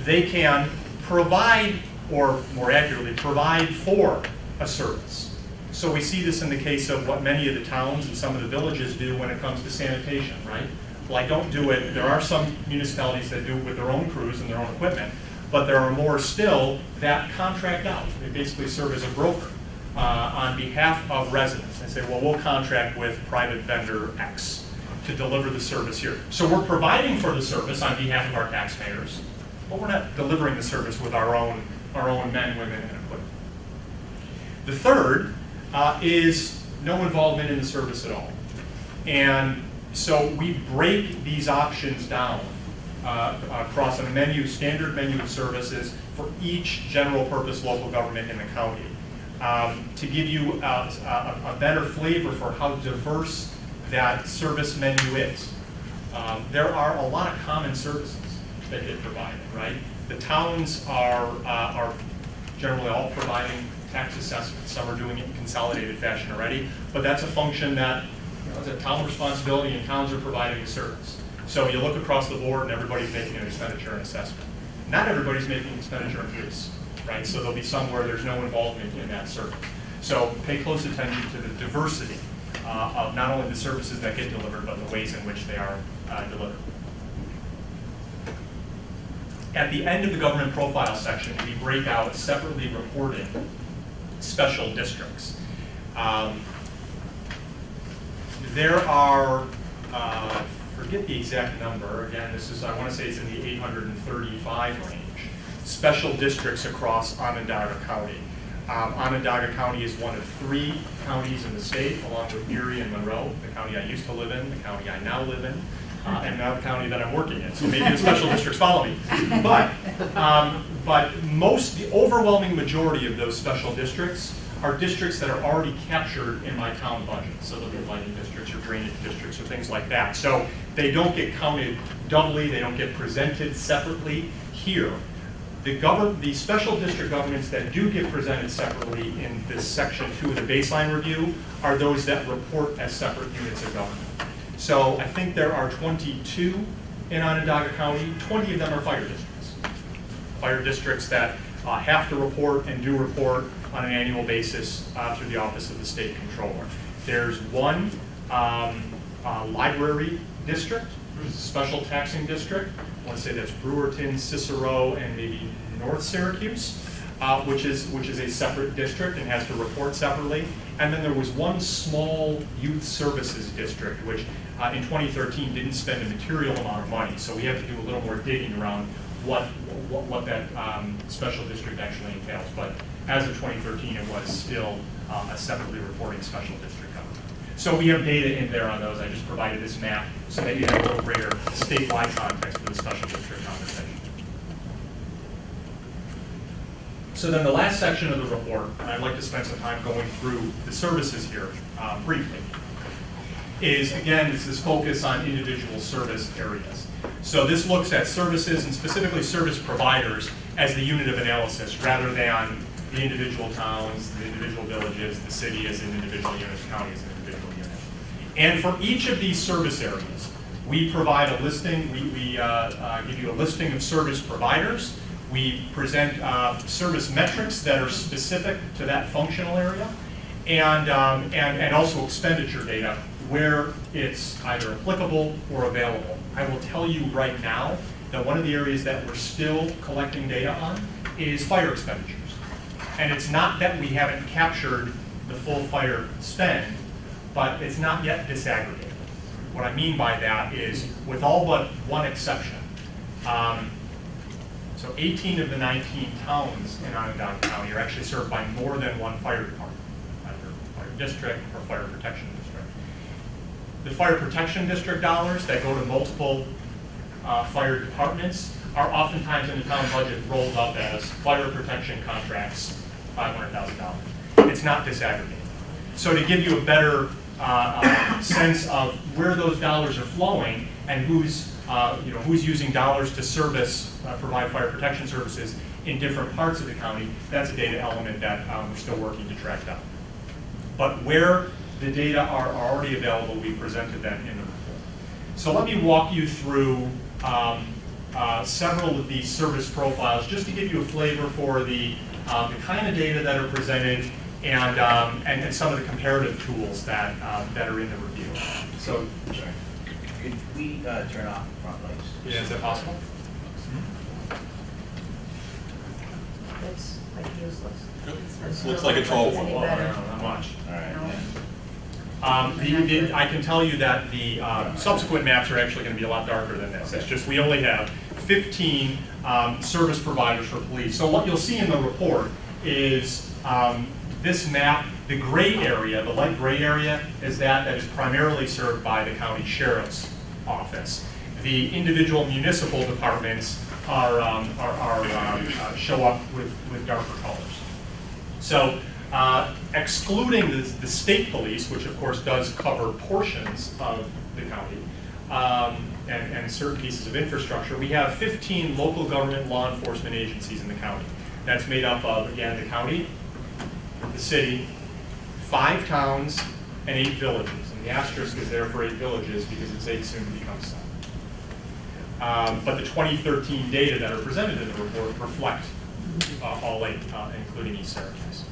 They can provide, or more accurately, provide for a service. So we see this in the case of what many of the towns and some of the villages do when it comes to sanitation, right? Well, I don't do it, there are some municipalities that do it with their own crews and their own equipment, but there are more still that contract out. They basically serve as a broker on behalf of residents. They say, well, we'll contract with private vendor X to deliver the service here. So we're providing for the service on behalf of our taxpayers, but we're not delivering the service with our own men, women, and equipment. The third is no involvement in the service at all. And so we break these options down across a standard menu of services for each general purpose local government in the county to give you a better flavor for how diverse that service menu is. There are a lot of common services. that get provided, right? The towns are generally all providing tax assessments. Some are doing it in consolidated fashion already, but that's a function that, you know, is a town responsibility, and towns are providing a service. So you look across the board and everybody's making an expenditure and assessment. Not everybody's making expenditure and police, right? So there'll be some where there's no involvement in that service. So pay close attention to the diversity of not only the services that get delivered, but the ways in which they are delivered. At the end of the government profile section, we break out separately reported special districts. There are, forget the exact number, again, this is, I want to say it's in the 835 range, special districts across Onondaga County. Onondaga County is one of 3 counties in the state, along with Erie and Monroe, the county I used to live in, the county I now live in, and now the county that I'm working in. So maybe the special districts follow me. But the overwhelming majority of those special districts are districts that are already captured in my town budget. So they'll be lighting districts or drainage districts or things like that. So they don't get counted doubly, they don't get presented separately here. The special district governments that do get presented separately in this section 2 of the baseline review are those that report as separate units of government. So I think there are 22 in Onondaga County. 20 of them are fire districts. Fire districts that have to report and do report on an annual basis through the Office of the State Controller. There's one library district, which is a special taxing district. I want to say that's Brewerton, Cicero, and maybe North Syracuse, which is a separate district and has to report separately. And then there was one small youth services district, which in 2013 didn't spend a material amount of money. So we have to do a little more digging around what that special district actually entails. But as of 2013, it was still a separately reporting special district government. So we have data in there on those. I just provided this map so that you have a little greater statewide context for the special district conversation. So then the last section of the report, and I'd like to spend some time going through the services here briefly, is again, this focus on individual service areas. So this looks at services and specifically service providers as the unit of analysis rather than the individual towns, the individual villages, the city as an individual unit, the county as an individual unit. And for each of these service areas, we provide a listing, we give you a listing of service providers. We present service metrics that are specific to that functional area, and also expenditure data where it's either applicable or available. I will tell you right now that one of the areas that we're still collecting data on is fire expenditures. And it's not that we haven't captured the full fire spend, but it's not yet disaggregated. What I mean by that is, with all but one exception, so 18 of the 19 towns in Onondaga County are actually served by more than one fire department, either fire district or fire protection district. The fire protection district dollars that go to multiple fire departments are oftentimes in the town budget rolled up as fire protection contracts, $500,000. It's not disaggregated. So to give you a better sense of where those dollars are flowing and who's using dollars to provide fire protection services in different parts of the county, that's a data element that we're still working to track down. But where the data are already available, we presented them in the report. So let me walk you through several of these service profiles just to give you a flavor for the kind of data that are presented and some of the comparative tools that are in the review. So, sorry. Could we turn off the front lights? Yeah, is that possible? It's like useless. Looks like a 12 one. Any Well, better. not much. All right. No. I can tell you that the subsequent maps are actually going to be a lot darker than this. It's just we only have 15 service providers for police. So what you'll see in the report is this map, the gray area, the light gray area, is that is primarily served by the county sheriff's office. The individual municipal departments show up with darker colors. So excluding the state police, which of course does cover portions of the county, and certain pieces of infrastructure, we have 15 local government law enforcement agencies in the county. That's made up of, again, the county, the city, 5 towns, and 8 villages. And the asterisk is there for 8 villages because it's 8 soon to become 7. But the 2013 data that are presented in the report reflect all 8, including East Syracuse.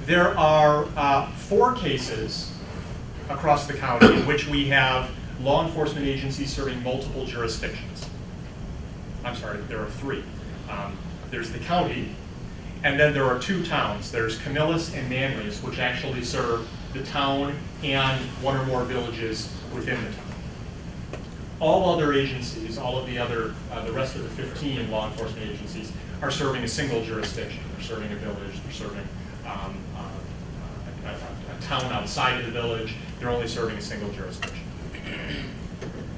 There are 4 cases across the county in which we have law enforcement agencies serving multiple jurisdictions. I'm sorry, there are 3. There's the county, and then there are 2 towns. There's Camillus and Manlius, which actually serve the town and 1 or more villages within the town. All other agencies, all of the other, the rest of the 15 law enforcement agencies are serving a single jurisdiction. They're serving a village, they're serving a town outside of the village. They're only serving a single jurisdiction.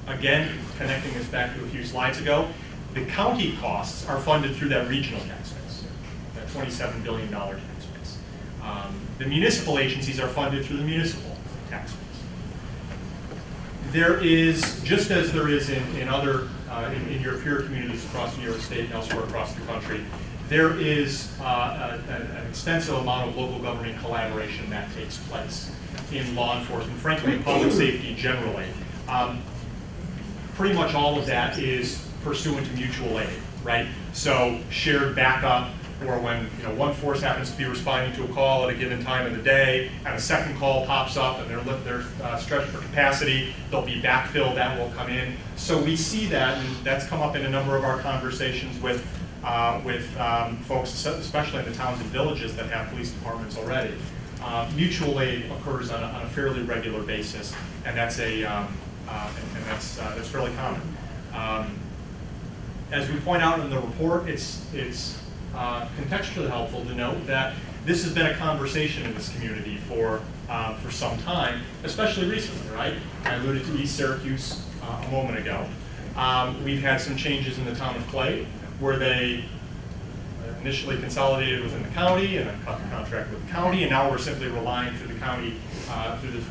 Again, connecting this back to a few slides ago, the county costs are funded through that regional tax base, that $27 billion tax base. The municipal agencies are funded through the municipal tax base. There is, just as there is in other, in your peer communities across New York State and elsewhere across the country, there is an extensive amount of local government collaboration that takes place in law enforcement, frankly, in public safety generally. Pretty much all of that is pursuant to mutual aid, right? So shared backup, or when one force happens to be responding to a call at a given time of the day, and a second call pops up, and they're stretched for capacity, they'll be backfilled, that will come in. So we see that, and that's come up in a number of our conversations with folks, especially in the towns and villages that have police departments already. Mutual aid occurs on a fairly regular basis, and that's that's fairly common. As we point out in the report, it's contextually helpful to note that this has been a conversation in this community for some time, especially recently, right? I alluded to East Syracuse a moment ago. We've had some changes in the town of Clay, where they initially consolidated within the county and then cut the contract with the county, and now we're simply relying through the county, through the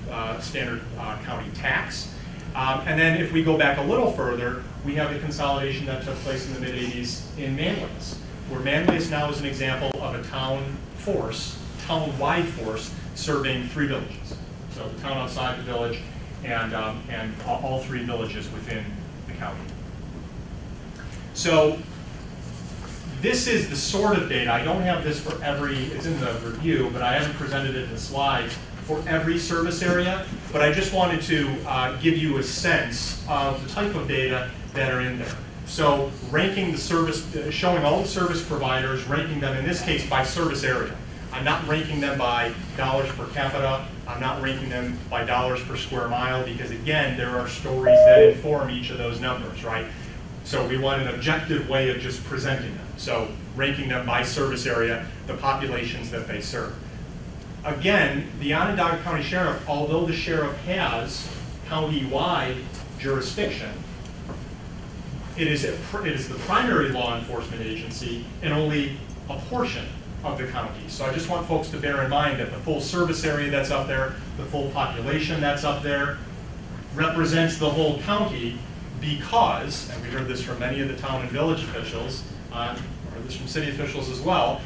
standard county tax. And then if we go back a little further, we have the consolidation that took place in the mid-'80s in Manlius, where Manlius now is an example of a town-wide force serving 3 villages. So the town outside the village and all 3 villages within the county. So this is the sort of data. I don't have this for every, it's in the review, but I haven't presented it in the slides for every service area, but I just wanted to give you a sense of the type of data that are in there. So ranking the service, showing all the service providers, ranking them in this case by service area. I'm not ranking them by dollars per capita. I'm not ranking them by dollars per square mile, because again, there are stories that inform each of those numbers, right? So we want an objective way of just presenting them. So ranking them by service area, the populations that they serve. Again, the Onondaga County Sheriff, although the sheriff has county-wide jurisdiction, it is the primary law enforcement agency in only a portion of the county. So I just want folks to bear in mind that the full service area that's up there, the full population that's up there, represents the whole county, because, and we heard this from many of the town and village officials, or this from city officials as well,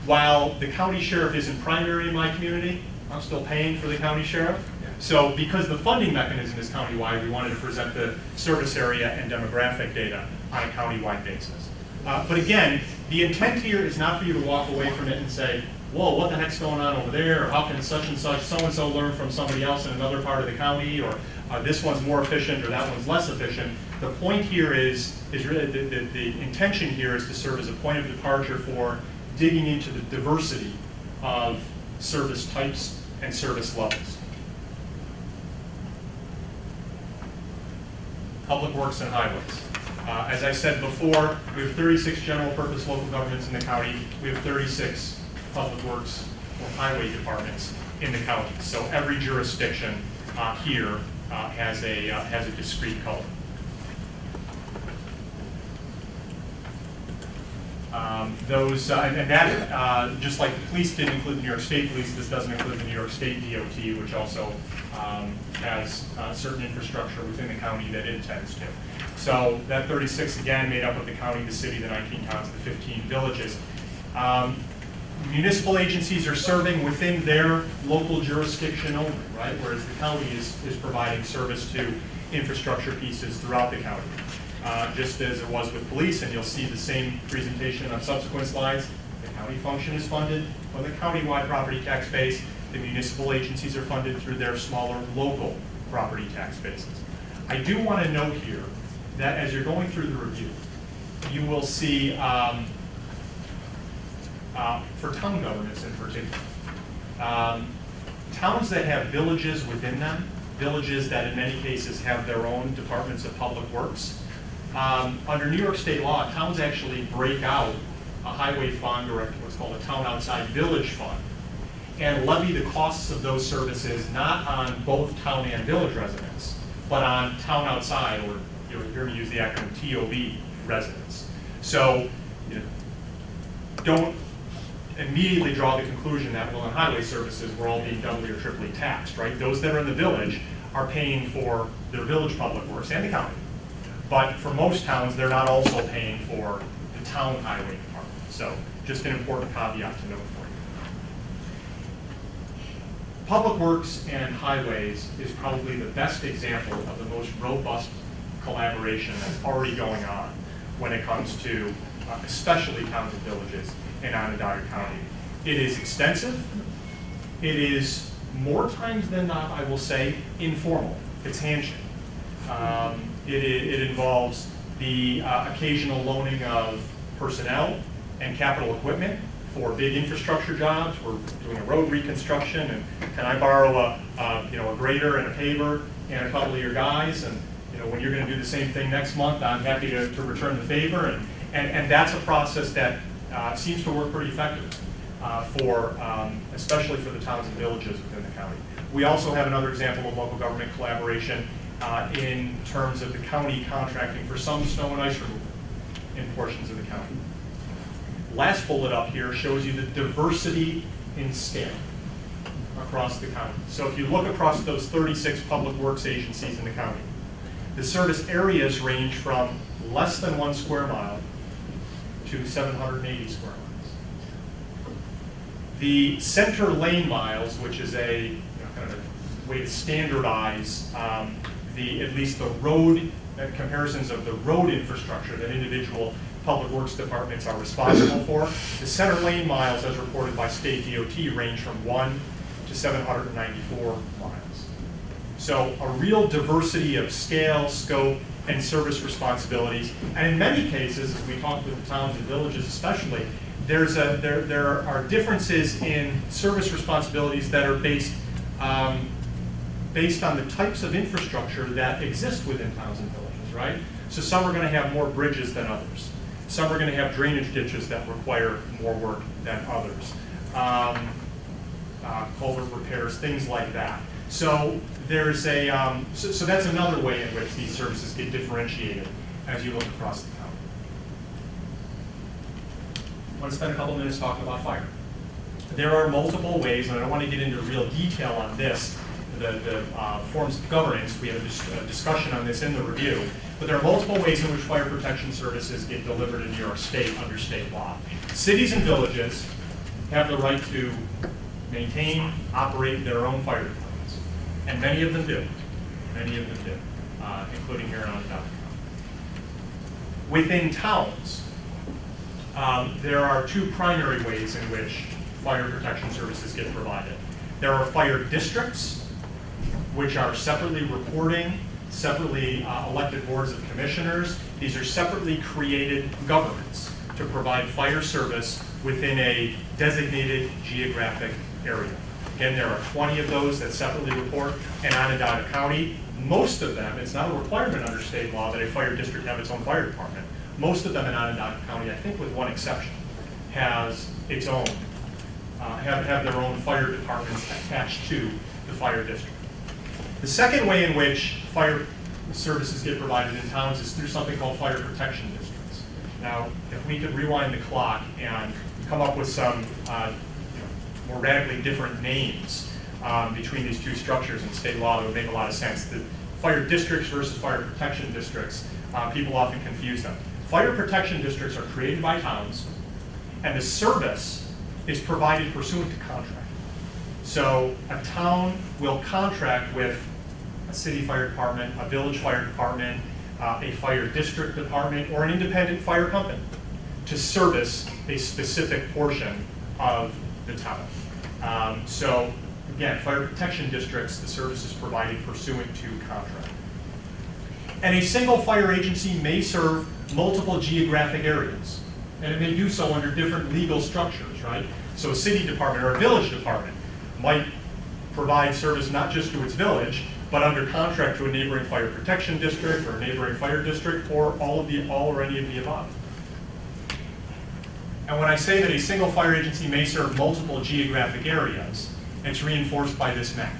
while the county sheriff isn't primary in my community, I'm still paying for the county sheriff. So because the funding mechanism is countywide, we wanted to present the service area and demographic data on a countywide basis. But again, the intent here is not for you to walk away from it and say, whoa, what the heck's going on over there? Or how can such and such, so-and-so learn from somebody else in another part of the county? Or this one's more efficient or that one's less efficient. The point here is really, the intention here is to serve as a point of departure for digging into the diversity of service types and service levels. Public works and highways. As I said before, we have 36 general purpose local governments in the county. We have 36 public works or highway departments in the county. So every jurisdiction here has a discrete code. And that, just like the police didn't include the New York State Police, this doesn't include the New York State DOT, which also has certain infrastructure within the county that it tends to. So that 36, again, made up of the county, the city, the 19 towns, the 15 villages. Municipal agencies are serving within their local jurisdiction only, right? Whereas the county is providing service to infrastructure pieces throughout the county. Just as it was with police, and you'll see the same presentation on subsequent slides, the county function is funded from the county-wide property tax base. The municipal agencies are funded through their smaller local property tax bases. I do want to note here that as you're going through the review, you will see, for town governments in particular, towns that have villages within them, villages that in many cases have their own departments of public works. Under New York State law, towns actually break out a highway fund or what's called a town outside village fund and levy the costs of those services not on both town and village residents, but on town outside, or you'll hear me use the acronym TOV residents. So don't immediately draw the conclusion that, well, in highway services, we're all being doubly or triply taxed, right? Those that are in the village are paying for their village public works and the county. But for most towns, they're not also paying for the town highway department. So just an important caveat to note for you. Public works and highways is probably the best example of the most robust collaboration that's already going on when it comes to especially towns and villages in Onondaga County. It is extensive. It is more times than not, I will say, informal. It's handshake. It involves the occasional loaning of personnel and capital equipment for big infrastructure jobs. We're doing a road reconstruction, and can I borrow a grader and a paver and a couple of your guys? And when you're going to do the same thing next month, I'm happy to return the favor. And that's a process that seems to work pretty effectively especially for the towns and villages within the county. We also have another example of local government collaboration in terms of the county contracting for some snow and ice removal in portions of the county. Last bullet up here shows you the diversity in scale across the county. So if you look across those 36 public works agencies in the county, the service areas range from less than 1 square mile to 780 square miles. The center lane miles, which is a kind of a way to standardize at least the road comparisons of the road infrastructure that individual public works departments are responsible for. The center lane miles, as reported by state DOT, range from 1 to 794 miles. So a real diversity of scale, scope, and service responsibilities. And in many cases, as we talk with the towns and villages especially, there are differences in service responsibilities that are based on the types of infrastructure that exist within towns and villages, right? So some are going to have more bridges than others. Some are going to have drainage ditches that require more work than others. Culvert repairs, things like that. So there's so that's another way in which these services get differentiated as you look across the county. I want to spend a couple minutes talking about fire. There are multiple ways, and I don't want to get into real detail on this, the forms of governance. We have a discussion on this in the review, but there are multiple ways in which fire protection services get delivered in New York State under state law. Cities and villages have the right to maintain, operate their own fire departments, and many of them do. Many of them do, including here in Onondaga County. Within towns, there are two primary ways in which fire protection services get provided. There are fire districts, which are separately reporting, separately elected boards of commissioners. These are separately created governments to provide fire service within a designated geographic area. Again, there are 20 of those that separately report in Onondaga County. Most of them, it's not a requirement under state law that a fire district have its own fire department. Most of them in Onondaga County, I think with one exception, has its own, have their own fire departments attached to the fire district. The second way in which fire services get provided in towns is through something called fire protection districts. Now, if we could rewind the clock and come up with some more radically different names between these two structures in state law, that would make a lot of sense. The fire districts versus fire protection districts, people often confuse them. Fire protection districts are created by towns, and the service is provided pursuant to contract. So a town will contract with a city fire department, a village fire department, a fire district department, or an independent fire company to service a specific portion of the town. So again, fire protection districts, the service is provided pursuant to contract. And a single fire agency may serve multiple geographic areas, and it may do so under different legal structures, right? So a city department or a village department might provide service not just to its village, but under contract to a neighboring fire protection district or a neighboring fire district, or all or any of the above. And when I say that a single fire agency may serve multiple geographic areas, it's reinforced by this map.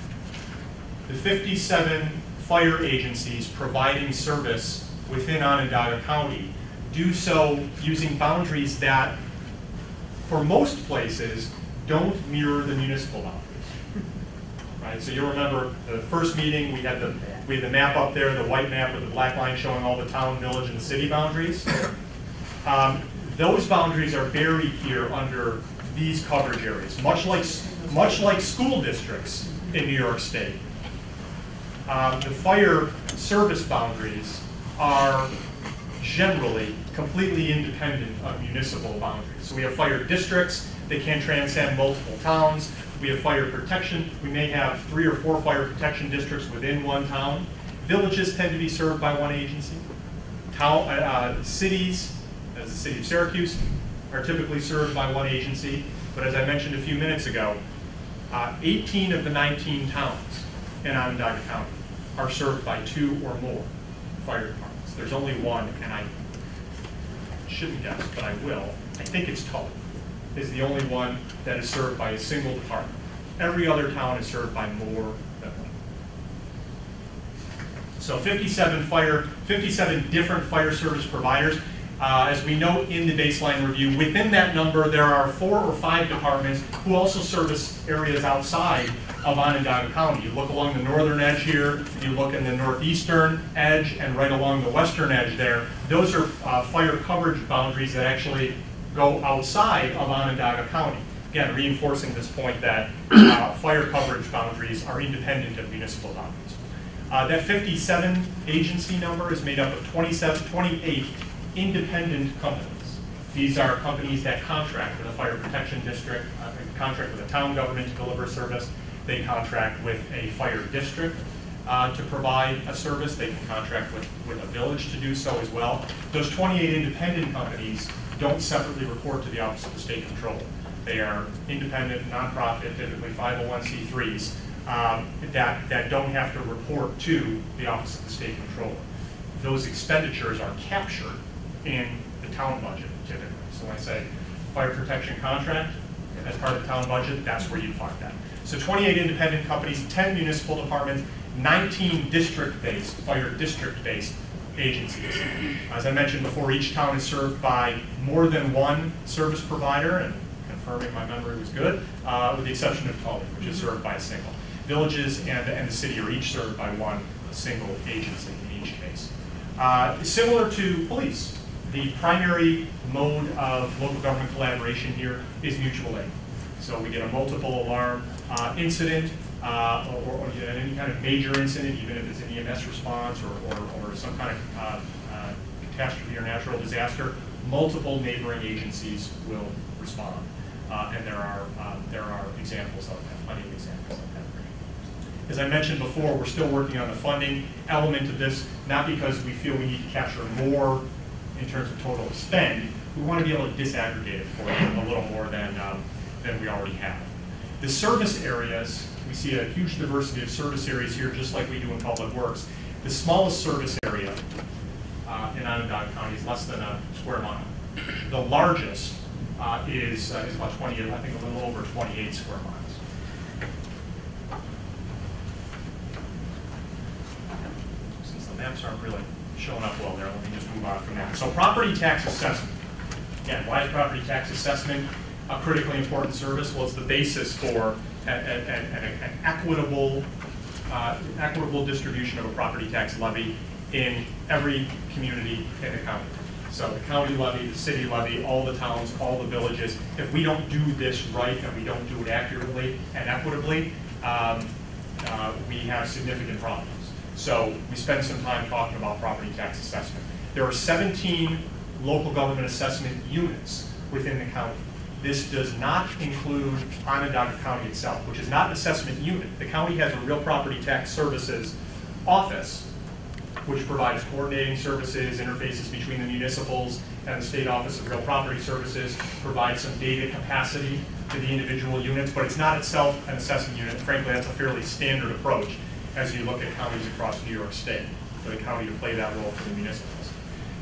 The 57 fire agencies providing service within Onondaga County do so using boundaries that, for most places, don't mirror the municipal boundaries. Right? So you'll remember the first meeting, we had the map up there, the white map with the black line showing all the town, village, and the city boundaries. Those boundaries are buried here under these coverage areas, much like school districts in New York State. The fire service boundaries are generally completely independent of municipal boundaries. So we have fire districts, they can transcend multiple towns. We have fire protection. We may have 3 or 4 fire protection districts within one town. Villages tend to be served by one agency. Cities, as the city of Syracuse, are typically served by one agency. But as I mentioned a few minutes ago, 18 of the 19 towns in Onondaga County are served by 2 or more fire departments. There's only one, and I shouldn't guess, but I will. I think it's Tully is the only one that is served by a single department. Every other town is served by more than one. So 57 different fire service providers. As we note in the baseline review, within that number there are 4 or 5 departments who also service areas outside of Onondaga County. You look along the northern edge here, you look in the northeastern edge, and right along the western edge there. Those are fire coverage boundaries that actually go outside of Onondaga County. Again, reinforcing this point that fire coverage boundaries are independent of municipal boundaries. That 57 agency number is made up of 28 independent companies. These are companies that contract with a fire protection district, contract with a town government to deliver service. They contract with a fire district to provide a service. They can contract with a village to do so as well. Those 28 independent companies don't separately report to the Office of the State Controller. They are independent, nonprofit, typically 501c3s that don't have to report to the Office of the State Controller. Those expenditures are captured in the town budget typically. So when I say fire protection contract as part of the town budget, that's where you find that. So 28 independent companies, 10 municipal departments, 19 district-based, fire district-based agencies. As I mentioned before, each town is served by more than one service provider, and confirming my memory was good, with the exception of Tully, which is served by a single. Villages and the city are each served by one single agency in each case. Similar to police, the primary mode of local government collaboration here is mutual aid. So we get a multiple alarm incident, or any kind of major incident, even if it's an EMS response or some kind of catastrophe or natural disaster, multiple neighboring agencies will respond. And there are examples of that, plenty of examples of that. As I mentioned before, we're still working on the funding element of this, not because we feel we need to capture more in terms of total spend. We want to be able to disaggregate it for you a little more than we already have. The service areas, we see a huge diversity of service areas here, just like we do in Public Works. The smallest service area in Onondaga County is less than a square mile. The largest is about 20, I think a little over 28 square miles. Since the maps aren't really showing up well there. Let me just move on from that. So property tax assessment. Again, why is property tax assessment a critically important service? Well, it's the basis for an equitable distribution of a property tax levy in every community in the county. So the county levy, the city levy, all the towns, all the villages, if we don't do this right and we don't do it accurately and equitably, we have significant problems. So we spend some time talking about property tax assessment. There are 17 local government assessment units within the county. This does not include Onondaga County itself, which is not an assessment unit. The county has a real property tax services office, which provides coordinating services, interfaces between the municipals and the State Office of Real Property Services, provides some data capacity to the individual units, but it's not itself an assessment unit. Frankly, that's a fairly standard approach as you look at counties across New York State, for the county to play that role for the municipals.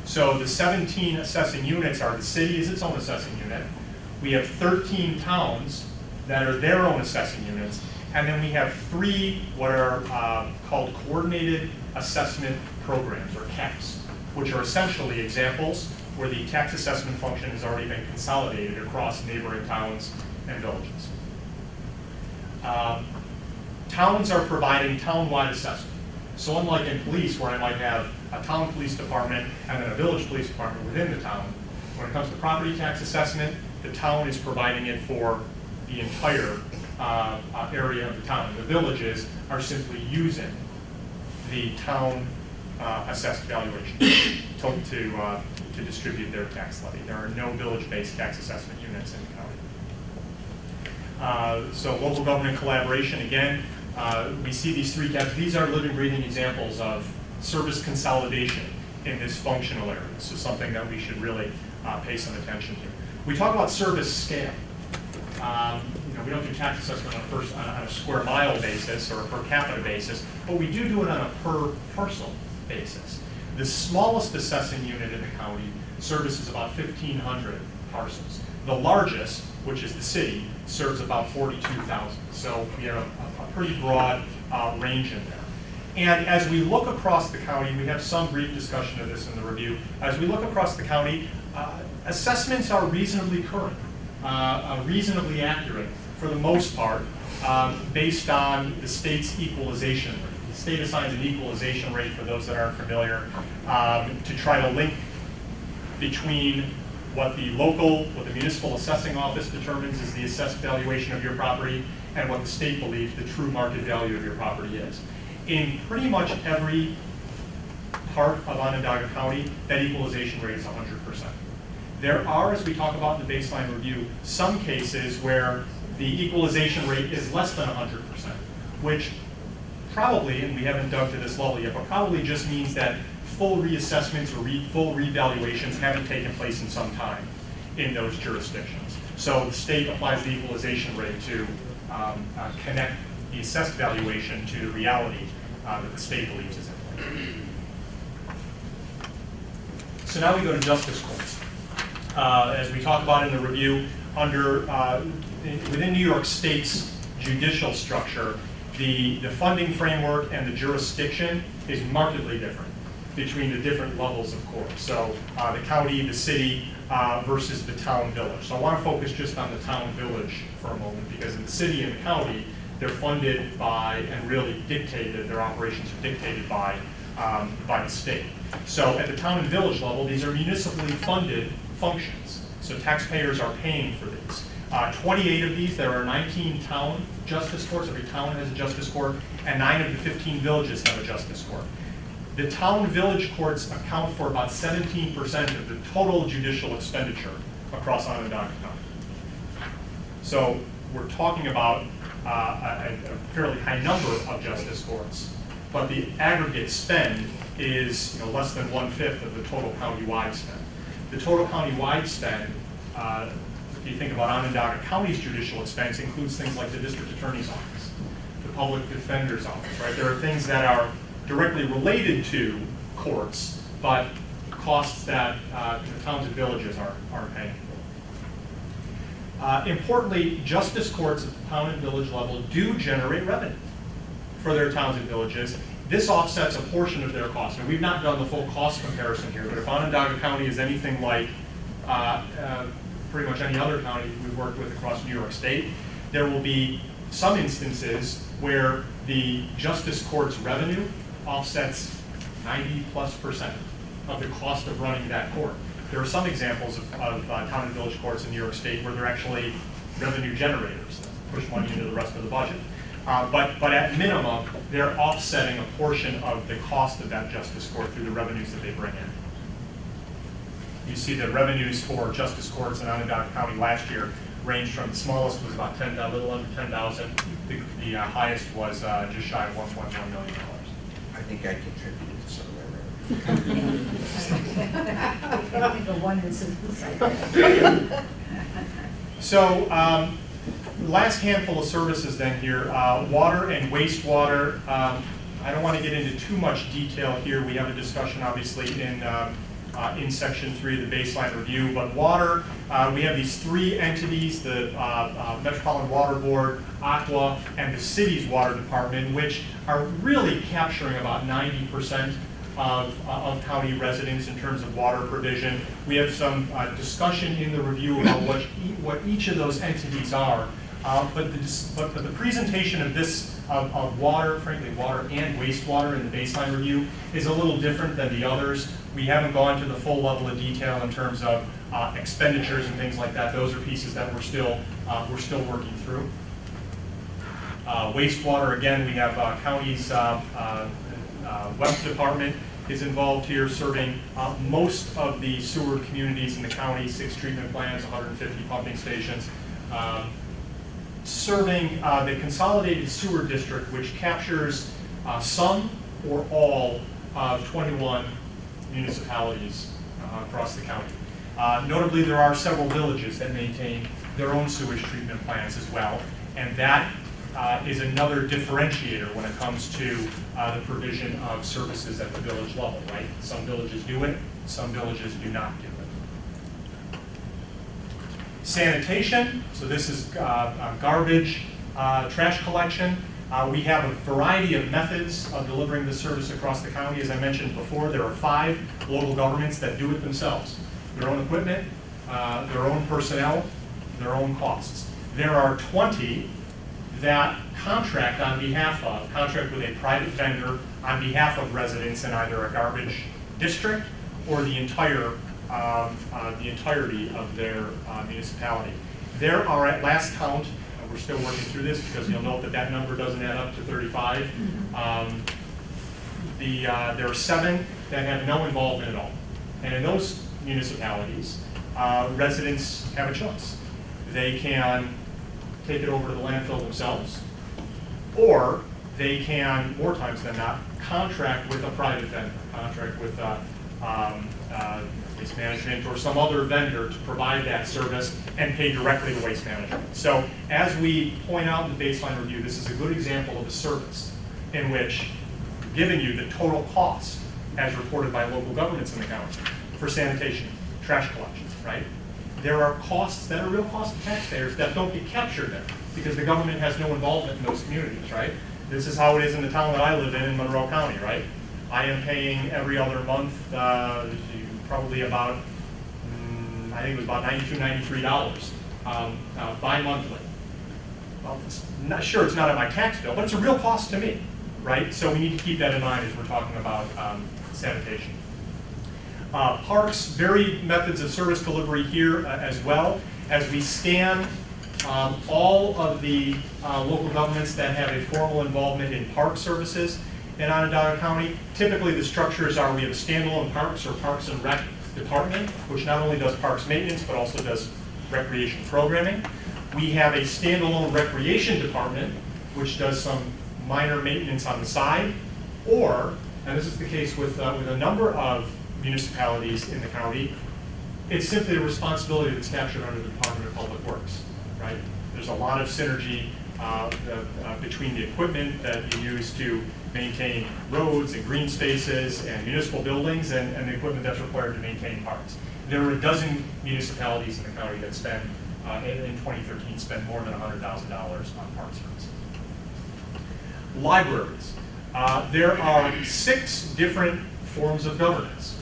So the 17 assessing units are, the city is its own assessing unit. We have 13 towns that are their own assessing units, and then we have 3 what are called coordinated assessment programs, or CAPs, which are essentially examples where the tax assessment function has already been consolidated across neighboring towns and villages. Towns are providing town-wide assessment. So unlike in police, where I might have a town police department and then a village police department within the town, when it comes to property tax assessment, the town is providing it for the entire area of the town. The villages are simply using the town assessed valuation to distribute their tax levy. There are no village-based tax assessment units in the county. So local government collaboration, again, we see these 3 CAPs. These are living, breathing examples of service consolidation in this functional area. So something that we should really pay some attention to. We talk about service scale. We don't do tax assessment on a square mile basis or a per capita basis, but we do it on a per parcel basis. The smallest assessing unit in the county services about 1,500 parcels. The largest, which is the city, serves about 42,000. So we have a pretty broad range in there. And as we look across the county, we have some brief discussion of this in the review. As we look across the county, assessments are reasonably current, reasonably accurate for the most part, based on the state's equalization rate. The state assigns an equalization rate, for those that aren't familiar, to try to link between what the municipal assessing office determines is the assessed valuation of your property and what the state believes the true market value of your property is. In pretty much every part of Onondaga County, that equalization rate is 100%. There are, as we talk about in the baseline review, some cases where the equalization rate is less than 100%, which probably, and we haven't dug to this level yet, but probably just means that full reassessments or full revaluations haven't taken place in some time in those jurisdictions. So the state applies the equalization rate to connect the assessed valuation to the reality that the state believes is in place. So now we go to justice courts. As we talk about in the review, within New York State's judicial structure, the funding framework and the jurisdiction is markedly different between the different levels of court. So the county, the city, versus the town village. So I want to focus just on the town village for a moment, because in the city and the county, they're funded by and really dictated, their operations are dictated by the state. So at the town and village level, these are municipally funded functions. So taxpayers are paying for these. 28 of these, there are 19 town justice courts, every town has a justice court, and 9 of the 15 villages have a justice court. The town-village courts account for about 17% of the total judicial expenditure across Onondaga County. So we're talking about a fairly high number of justice courts, but the aggregate spend is less than 1/5 of the total county-wide spend. The total county-wide spend, if you think about Onondaga County's judicial expense, includes things like the district attorney's office, the public defender's office, right? There are things that are directly related to courts, but costs that the towns and villages aren't paying for. Importantly, justice courts at the town and village level do generate revenue for their towns and villages, This offsets a portion of their cost. And we've not done the full cost comparison here, but if Onondaga County is anything like pretty much any other county we've worked with across New York State, there will be some instances where the justice court's revenue offsets 90+% of the cost of running that court. There are some examples of town and village courts in New York State where they're actually revenue generators that push money into the rest of the budget. But at minimum, they're offsetting a portion of the cost of that justice court through the revenues that they bring in. You see the revenues for justice courts in Onondaga County last year ranged from, the smallest was about a little under 10,000. The highest was just shy of $1.1 million. I think I contributed to some of that revenue. The one that's So, last handful of services then here, water and wastewater. I don't want to get into too much detail here. We have a discussion obviously in section 3 of the baseline review, but water, we have these 3 entities, the Metropolitan Water Board, Aqua, and the city's water department, which are really capturing about 90% of county residents in terms of water provision. We have some discussion in the review about what each of those entities are. But the presentation of this, of water, frankly, water and wastewater in the baseline review is a little different than the others. We haven't gone to the full level of detail in terms of expenditures and things like that. Those are pieces that we're still working through. Wastewater, again, we have counties, West Department is involved here, serving most of the sewer communities in the county, 6 treatment plants, 150 pumping stations. Serving the Consolidated Sewer District, which captures some or all of 21 municipalities across the county. Notably, there are several villages that maintain their own sewage treatment plants as well, and that is another differentiator when it comes to the provision of services at the village level, right? Some villages do it, some villages do not do it. Sanitation, so this is garbage, trash collection. We have a variety of methods of delivering this service across the county. As I mentioned before, there are 5 local governments that do it themselves. Their own equipment, their own personnel, their own costs. There are 20 that contract with a private vendor on behalf of residents in either a garbage district or the entirety of their municipality. There are, at last count, we're still working through this because you'll note that that number doesn't add up to 35. There are 7 that have no involvement at all. And in those municipalities, residents have a choice. They can take it over to the landfill themselves, or they can, more times than not, contract with a private vendor, contract with Waste Management or some other vendor to provide that service and pay directly to Waste Management. So as we point out in the baseline review, this is a good example of a service in which we're giving you the total cost as reported by local governments in the county for sanitation, trash collection, right? There are costs that are real costs to taxpayers that don't get captured there because the government has no involvement in those communities, right? This is how it is in the town that I live in Monroe County, right? I am paying every other month probably about, I think it was about $92, $93 bi-monthly. Well, not sure it's not on my tax bill, but it's a real cost to me, right? So we need to keep that in mind as we're talking about sanitation. Parks, varied methods of service delivery here as well. As we scan all of the local governments that have a formal involvement in park services in Onondaga County, typically the structures are we have a standalone parks or parks and rec department, which not only does parks maintenance, but also does recreation programming. We have a standalone recreation department, which does some minor maintenance on the side, or, and this is the case with a number of municipalities in the county, it's simply a responsibility that's captured under the Department of Public Works, right? There's a lot of synergy between the equipment that you use to maintain roads and green spaces and municipal buildings and the equipment that's required to maintain parks. There are a dozen municipalities in the county that spend, in 2013, spent more than $100,000 on park services. Libraries. There are 6 different forms of governance.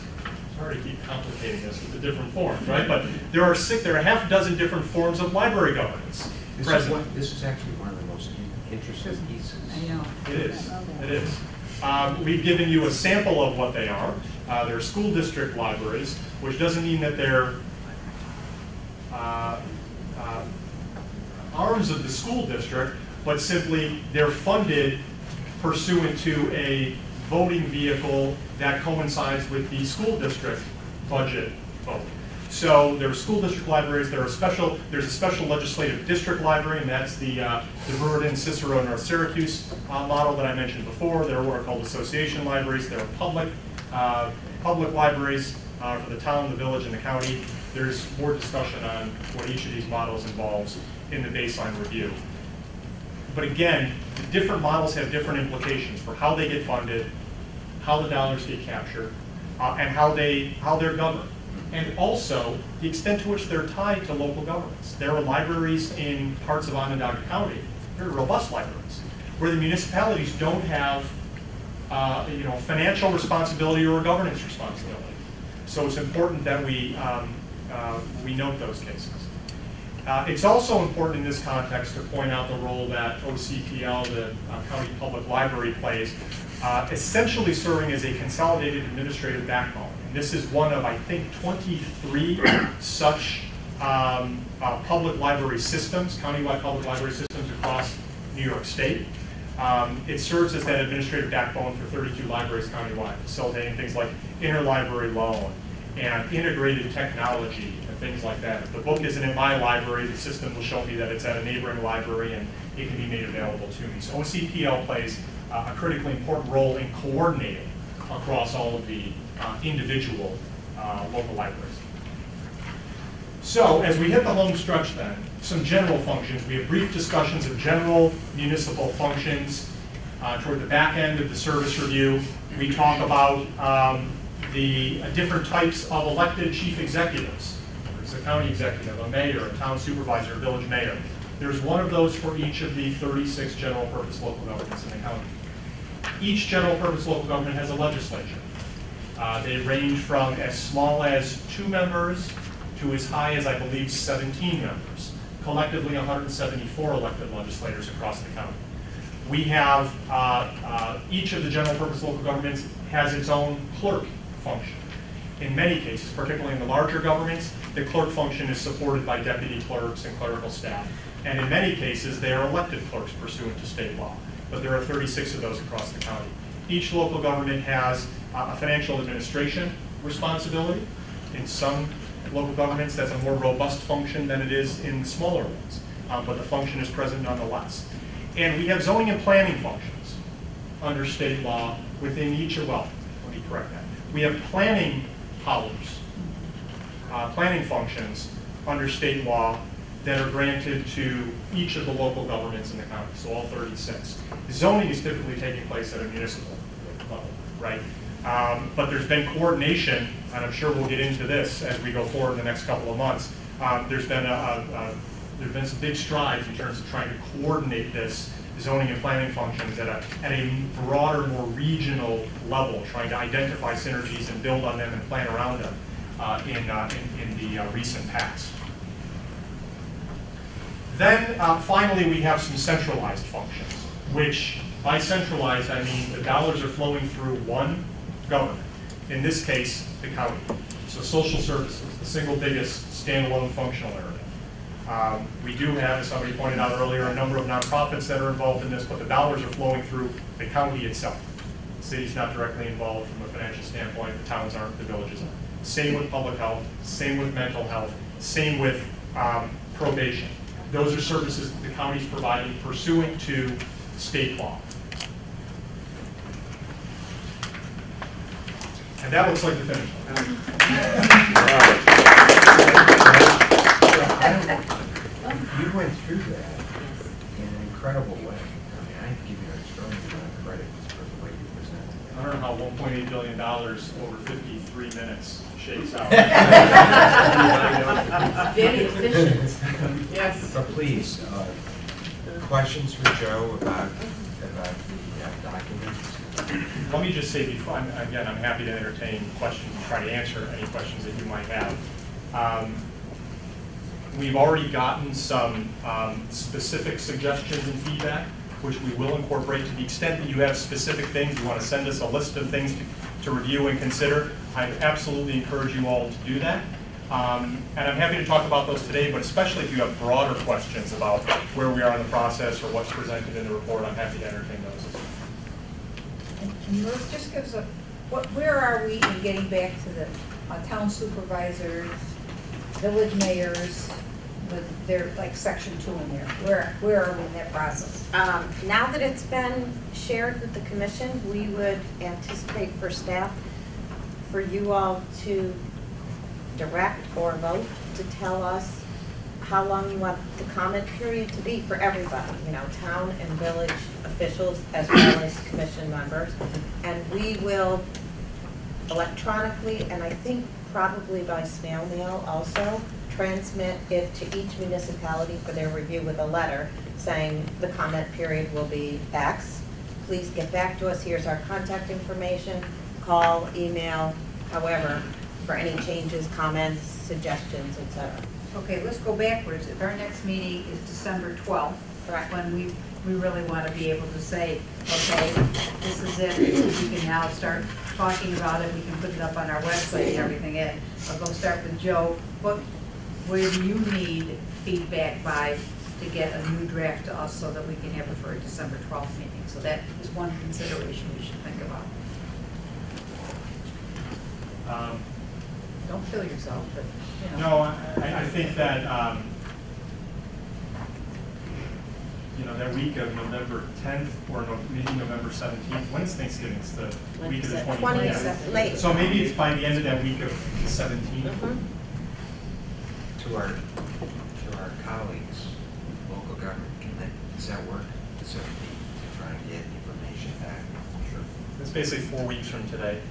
Sorry to keep complicating this with the different forms, right? But there are a half dozen different forms of library governance. This is actually one of the most interesting pieces. I know. It is. It is. We've given you a sample of what they are. They're school district libraries, which doesn't mean that they're arms of the school district, but simply they're funded pursuant to a voting vehicle that coincides with the school district budget vote. So there are school district libraries. There's a special legislative district library, and that's the Verden, Cicero, North Syracuse model that I mentioned before. There are what are called association libraries. There are public libraries for the town, the village, and the county. There's more discussion on what each of these models involves in the baseline review. But again, the different models have different implications for how they get funded, how the dollars get captured, and how they're governed. And also, the extent to which they're tied to local governments. There are libraries in parts of Onondaga County, very robust libraries, where the municipalities don't have financial responsibility or a governance responsibility. So it's important that we note those cases. It's also important in this context to point out the role that OCPL, the County Public Library, plays, essentially serving as a consolidated administrative backbone. And this is one of, I think, 23 such public library systems, countywide public library systems across New York State. It serves as that administrative backbone for 32 libraries countywide, facilitating things like interlibrary loan and integrated technology and things like that. If the book isn't in my library, the system will show me that it's at a neighboring library and it can be made available to me. So OCPL plays a critically important role in coordinating across all of the individual local libraries. So as we hit the home stretch then, some general functions. We have brief discussions of general municipal functions. Toward the back end of the service review, we talk about the different types of elected chief executives. There's a county executive, a mayor, a town supervisor, a village mayor. There's one of those for each of the 36 general purpose local governments in the county. Each general purpose local government has a legislature. They range from as small as 2 members to as high as, I believe, 17 members. Collectively, 174 elected legislators across the county. We have, each of the general purpose local governments has its own clerk function. In many cases, particularly in the larger governments, the clerk function is supported by deputy clerks and clerical staff. And in many cases, they are elected clerks pursuant to state law. But there are 36 of those across the county. Each local government has a financial administration responsibility. In some local governments, that's a more robust function than it is in smaller ones. But the function is present nonetheless. And we have zoning and planning functions under state law within each of, well, let me correct that. We have planning powers, planning functions under state law that are granted to each of the local governments in the county, so all 36. Zoning is typically taking place at a municipal level, right? But there's been coordination, and I'm sure we'll get into this as we go forward in the next couple of months. There's been some big strides in terms of trying to coordinate this zoning and planning functions at a broader, more regional level, trying to identify synergies and build on them and plan around them in the recent past. Then finally, we have some centralized functions, which by centralized, I mean the dollars are flowing through one government, in this case, the county. So social services, the single biggest standalone functional area. We do have, as somebody pointed out earlier, a number of nonprofits that are involved in this, but the dollars are flowing through the county itself. The city's not directly involved from a financial standpoint, the towns aren't, the villages aren't. Same with public health, same with mental health, same with probation. Those are services that the county's providing pursuant to state law. And that looks like the finish line. You went through that in an incredible way. I mean, I give you an extraordinary amount of credit for the way you presented it. I don't know how $1.8 billion over 53 minutes shakes out. Very efficient. Yes. But please, questions for Joe about the documents? Let me just say before, again, I'm happy to entertain questions and try to answer any questions that you might have. We've already gotten some specific suggestions and feedback, which we will incorporate. To the extent that you have specific things, you want to send us a list of things to review and consider, I absolutely encourage you all to do that. And I'm happy to talk about those today, but especially if you have broader questions about where we are in the process or what's presented in the report, I'm happy to entertain those as well. And Liz, just give us a, where are we in getting back to the town supervisors, village mayors, with their, like, section 2 in there? Where are we in that process? Now that it's been shared with the commission, we would anticipate for staff, for you all to direct or vote to tell us how long you want the comment period to be for everybody, you know, town and village officials as well as commission members. And we will electronically, and I think probably by snail mail also, transmit it to each municipality for their review with a letter saying the comment period will be X. Please get back to us. Here's our contact information, call, email, however, for any changes, comments, suggestions, etc. Okay, let's go backwards. If our next meeting is December 12th, Correct. when we really want to be able to say, okay, this is it, we can now start talking about it, we can put it up on our website and everything. And I'll go start with Joe. Where do you need feedback by to get a new draft to us so that we can have it for a December 12th meeting? So that is one consideration we should think about. Don't kill yourself, but, you know. No, I think that, you know, that week of November 10th or maybe November 17th, when is Thanksgiving? It's the week of the 20th. Late. So maybe it's by the end of that week of the 17th. To our colleagues, local government, does that work? So to try and get information back? Sure. It's basically 4 weeks from today.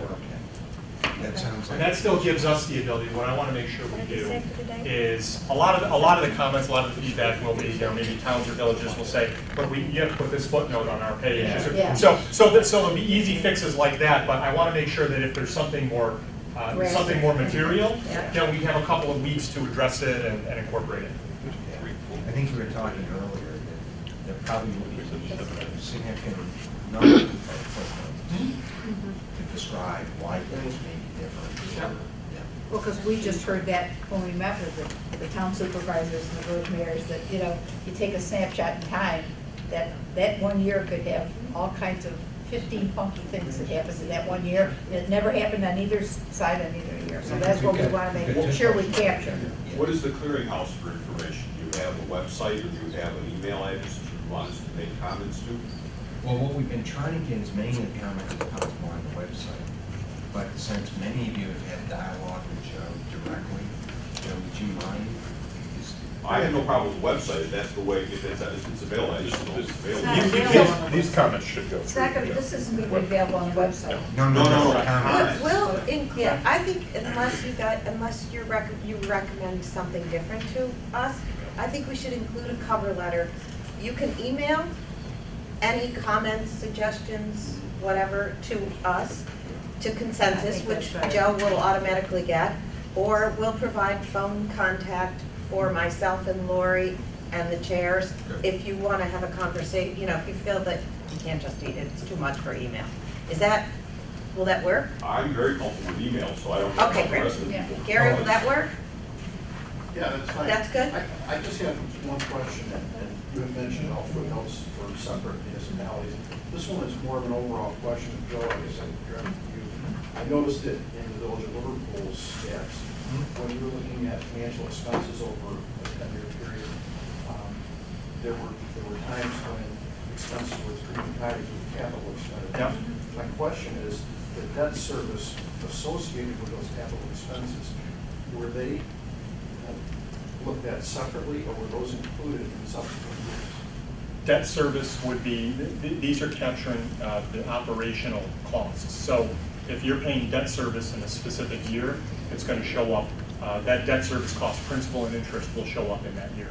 Okay. That sounds like. And that still gives us the ability, what I want to make sure we What did you do say for today? is, a lot of the comments, a lot of the feedback will be, you know, maybe towns or villages will say, but you have to put this footnote on our page. Yeah. So there'll be easy fixes like that, but I want to make sure that if there's something more material, Yeah. then we have a couple of weeks to address it and incorporate it. I think we were talking earlier that there probably will be a significant number of footnotes to describe why things may be different. Yeah. Well, because we just heard that when we met with the town supervisors and the village mayors, that, you know, you take a snapshot in time, that 1 year could have all kinds of 15 funky things that happened in that 1 year. It never happened on either side on either year. So that's what we want to make sure we capture. What is the clearinghouse for information? Do you have a website or do you have an email address that you want us to make comments to? Well, what we've been trying to get is many of the comments as possible on the website. But since many of you have had dialogue with Joe directly, Joe, would you mind? I have no problem with the website if that's the way, if it's available. I just know it's It's available. not available. These comments should go It's through. not going to, this isn't going to be available on the website. No, comments. We'll include, I think unless you recommend something different to us, I think we should include a cover letter. You can email any comments, suggestions, whatever, to us, to Consensus, which that's right. Joe will automatically get, or we'll provide phone contact for myself and Lori and the chairs if you want to have a conversation, you know, if you feel that you can't just eat it, it's too much for email. Will that work? I'm very comfortable with email, so I don't know Okay, about the great. rest of the Yeah. people. Gary, will that work? Yeah, that's fine. That's good? I just have one question, and you had mentioned all footnotes for separate municipalities. This one is more of an overall question, Joe, I guess I can direct to you. I noticed it in the Village of Liverpool's stats, when you were looking at financial expenses over a 10-year period, there were times when expenses were pretty tied to capital expenditures. Yep. My question is, the debt service associated with those capital expenses, were they looked at separately, or were those included in subsequent years? Debt service would be, these are capturing the operational costs. So if you're paying debt service in a specific year, it's going to show up, that debt service cost, principal and interest will show up in that year.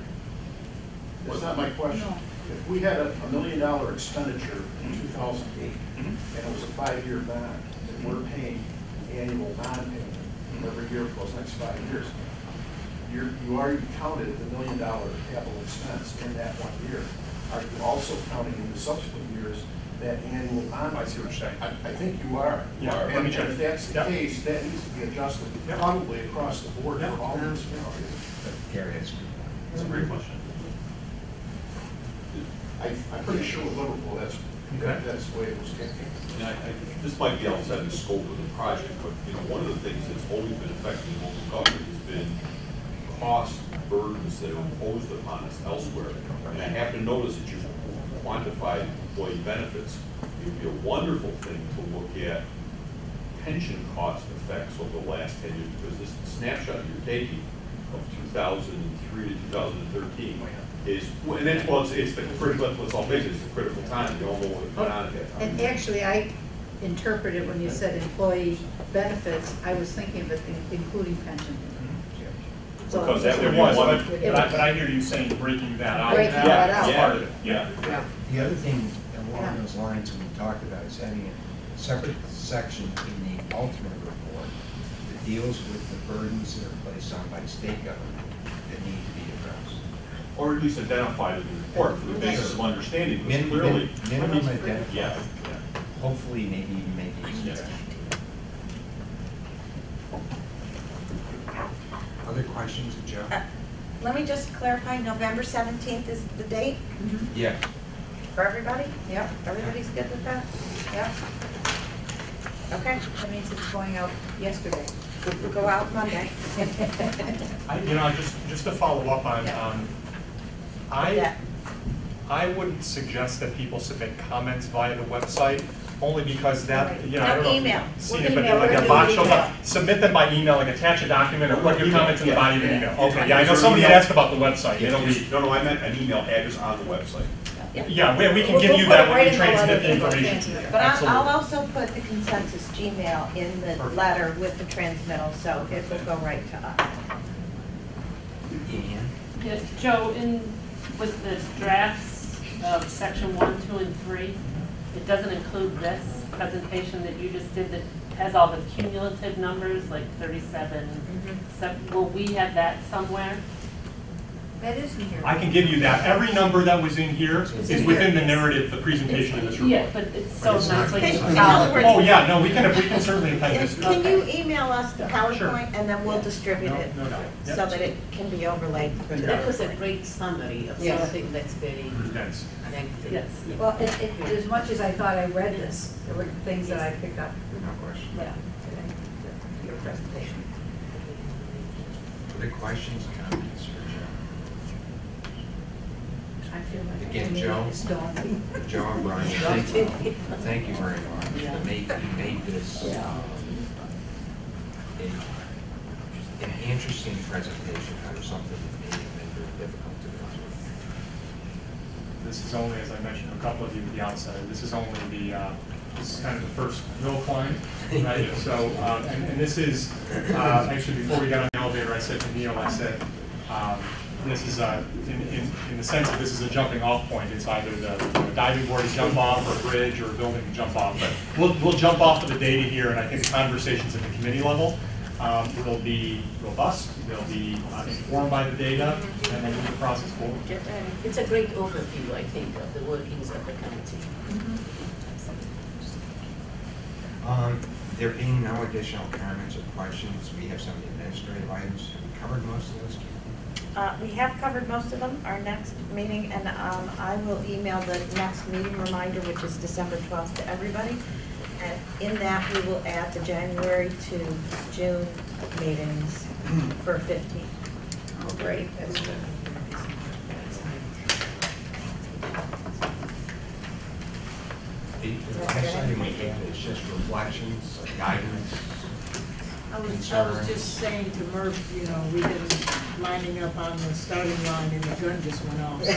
That's not my question. If we had a $1 million expenditure in 2008, and it was a 5-year bond, and we're paying annual bond payment every year for those next 5 years, you already counted the $1 million capital expense in that 1 year. Are you also counting in the subsequent years that annual bond? I see what you're saying. I think you are. Yeah, let And me check. if that's the Yep. case, that needs to be adjusted Yep. probably across the board Yep. for all municipalities. Gary, that's That's a great question. I'm pretty sure with Liverpool, that's Okay. the way it was taken. And this might be outside the scope of the project, but one of the things that's always been affecting local government has been cost burdens that are imposed upon us elsewhere. And I happen to notice that you quantified employee benefits. It would be a wonderful thing to look at pension cost effects over the last 10 years, because this snapshot you're taking of 2003 to 2013 is, and that's, well, it's the critical, let's all face it, it's the critical time. We all know what went on at that time. And actually, I interpreted when you said employee benefits, I was thinking of it including pension. So- Because that It would was, be one but I hear you saying breaking that out. Breaking that out. That's part of it, yeah. Yeah. The other thing along those lines we talked about is having a separate section in the ultimate report that deals with the burdens that are placed on by state government that need to be addressed. Or at least identified in the report for the basis of understanding, because clearly. Minimum identified. Yeah. Hopefully, maybe even make it easier. Other questions of Joe? Let me just clarify, November 17th is the date Yeah. for everybody? Yep, Everybody's good with that? yep. Okay, That means it's going out yesterday. we'll go out Monday. Just to follow up on, Yeah. I wouldn't suggest that people submit comments via the website, only because that, I don't know. Email. See We'll it, but email. like We're a gonna box do shows up, email. submit them by email, like attach a document or put your comments in the body of the email. Yeah. Okay, yeah, I know somebody had asked about the website, it'll be, No, I meant an email address on the website. yeah, we can We'll give you put that it when right we in the transmit letter. the information to you. But I'll Absolutely. also put the consensus Gmail in the Perfect. letter with the transmittal, so it will go right to us. Ian? Yes, Joe, with the drafts of section 1, 2, and 3, it doesn't include this presentation that you just did that has all the cumulative numbers, like 37. So will we have that somewhere? That isn't here. I can give you that. Every number that was in here is within the narrative, the presentation of this report. Yeah, but it's so But it's not- nicely In other words- Oh, yeah, no, we can certainly append Can this. can you email us the Sure. PowerPoint and then we'll distribute it No doubt. so that it can be overlaid? That was a great summary of Yes. something that's very Thanks. lengthy. Yes. Well, as much as I thought I read this, there were things that I picked up. No question. Yeah. Your presentation. Other questions, comments for I feel like Again, I Joe. it's daunting. Joe? Joe and Brian, thank you very much. You made this an interesting presentation out of something that may have been very difficult to go through. This is only, as I mentioned to a couple of you at the outset, this is only this is kind of the first hill climb, right? So, and this is, actually before we got on the elevator, I said to Neil, I said, this is, in the sense that this is a jumping off point. It's either the diving board to jump off, or a bridge, or a building to jump off. But we'll jump off of the data here, and I think the conversations at the committee level will be robust. They'll be informed by the data, and we'll move the process forward. It's a great overview, I think, of the workings of the committee. There being no additional comments or questions, we have some administrative items. Have we covered most of those, Keith? We have covered most of them, our next meeting, and I will email the next meeting reminder, which is December 12th, to everybody. And in that, we will add the January to June meetings for 15. Oh, great, that's good. The last item we have is just reflections, guidance, I was concerns. just saying to Murph, we've been lining up on the starting line and the gun just went off. So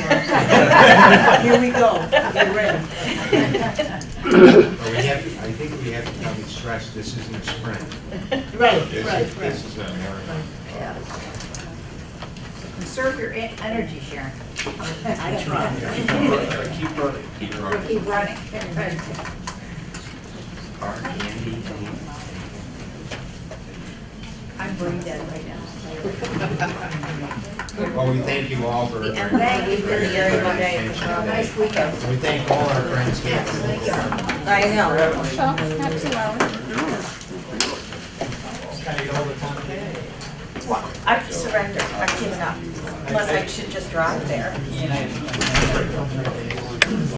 here we go, we're ready. But I think we have to probably stress this isn't a sprint. Right, This right, is right. a marathon. Yeah. conserve your energy, Sharon. I try. Keep running. We'll keep running. Art, Andy, I'm brain dead right now. well, we thank you all for. And thank you for the very good day. Nice weekend. We thank all our friends here. I know. Not 2 hours. Well, I've surrendered, I've given up, unless I should just drive there.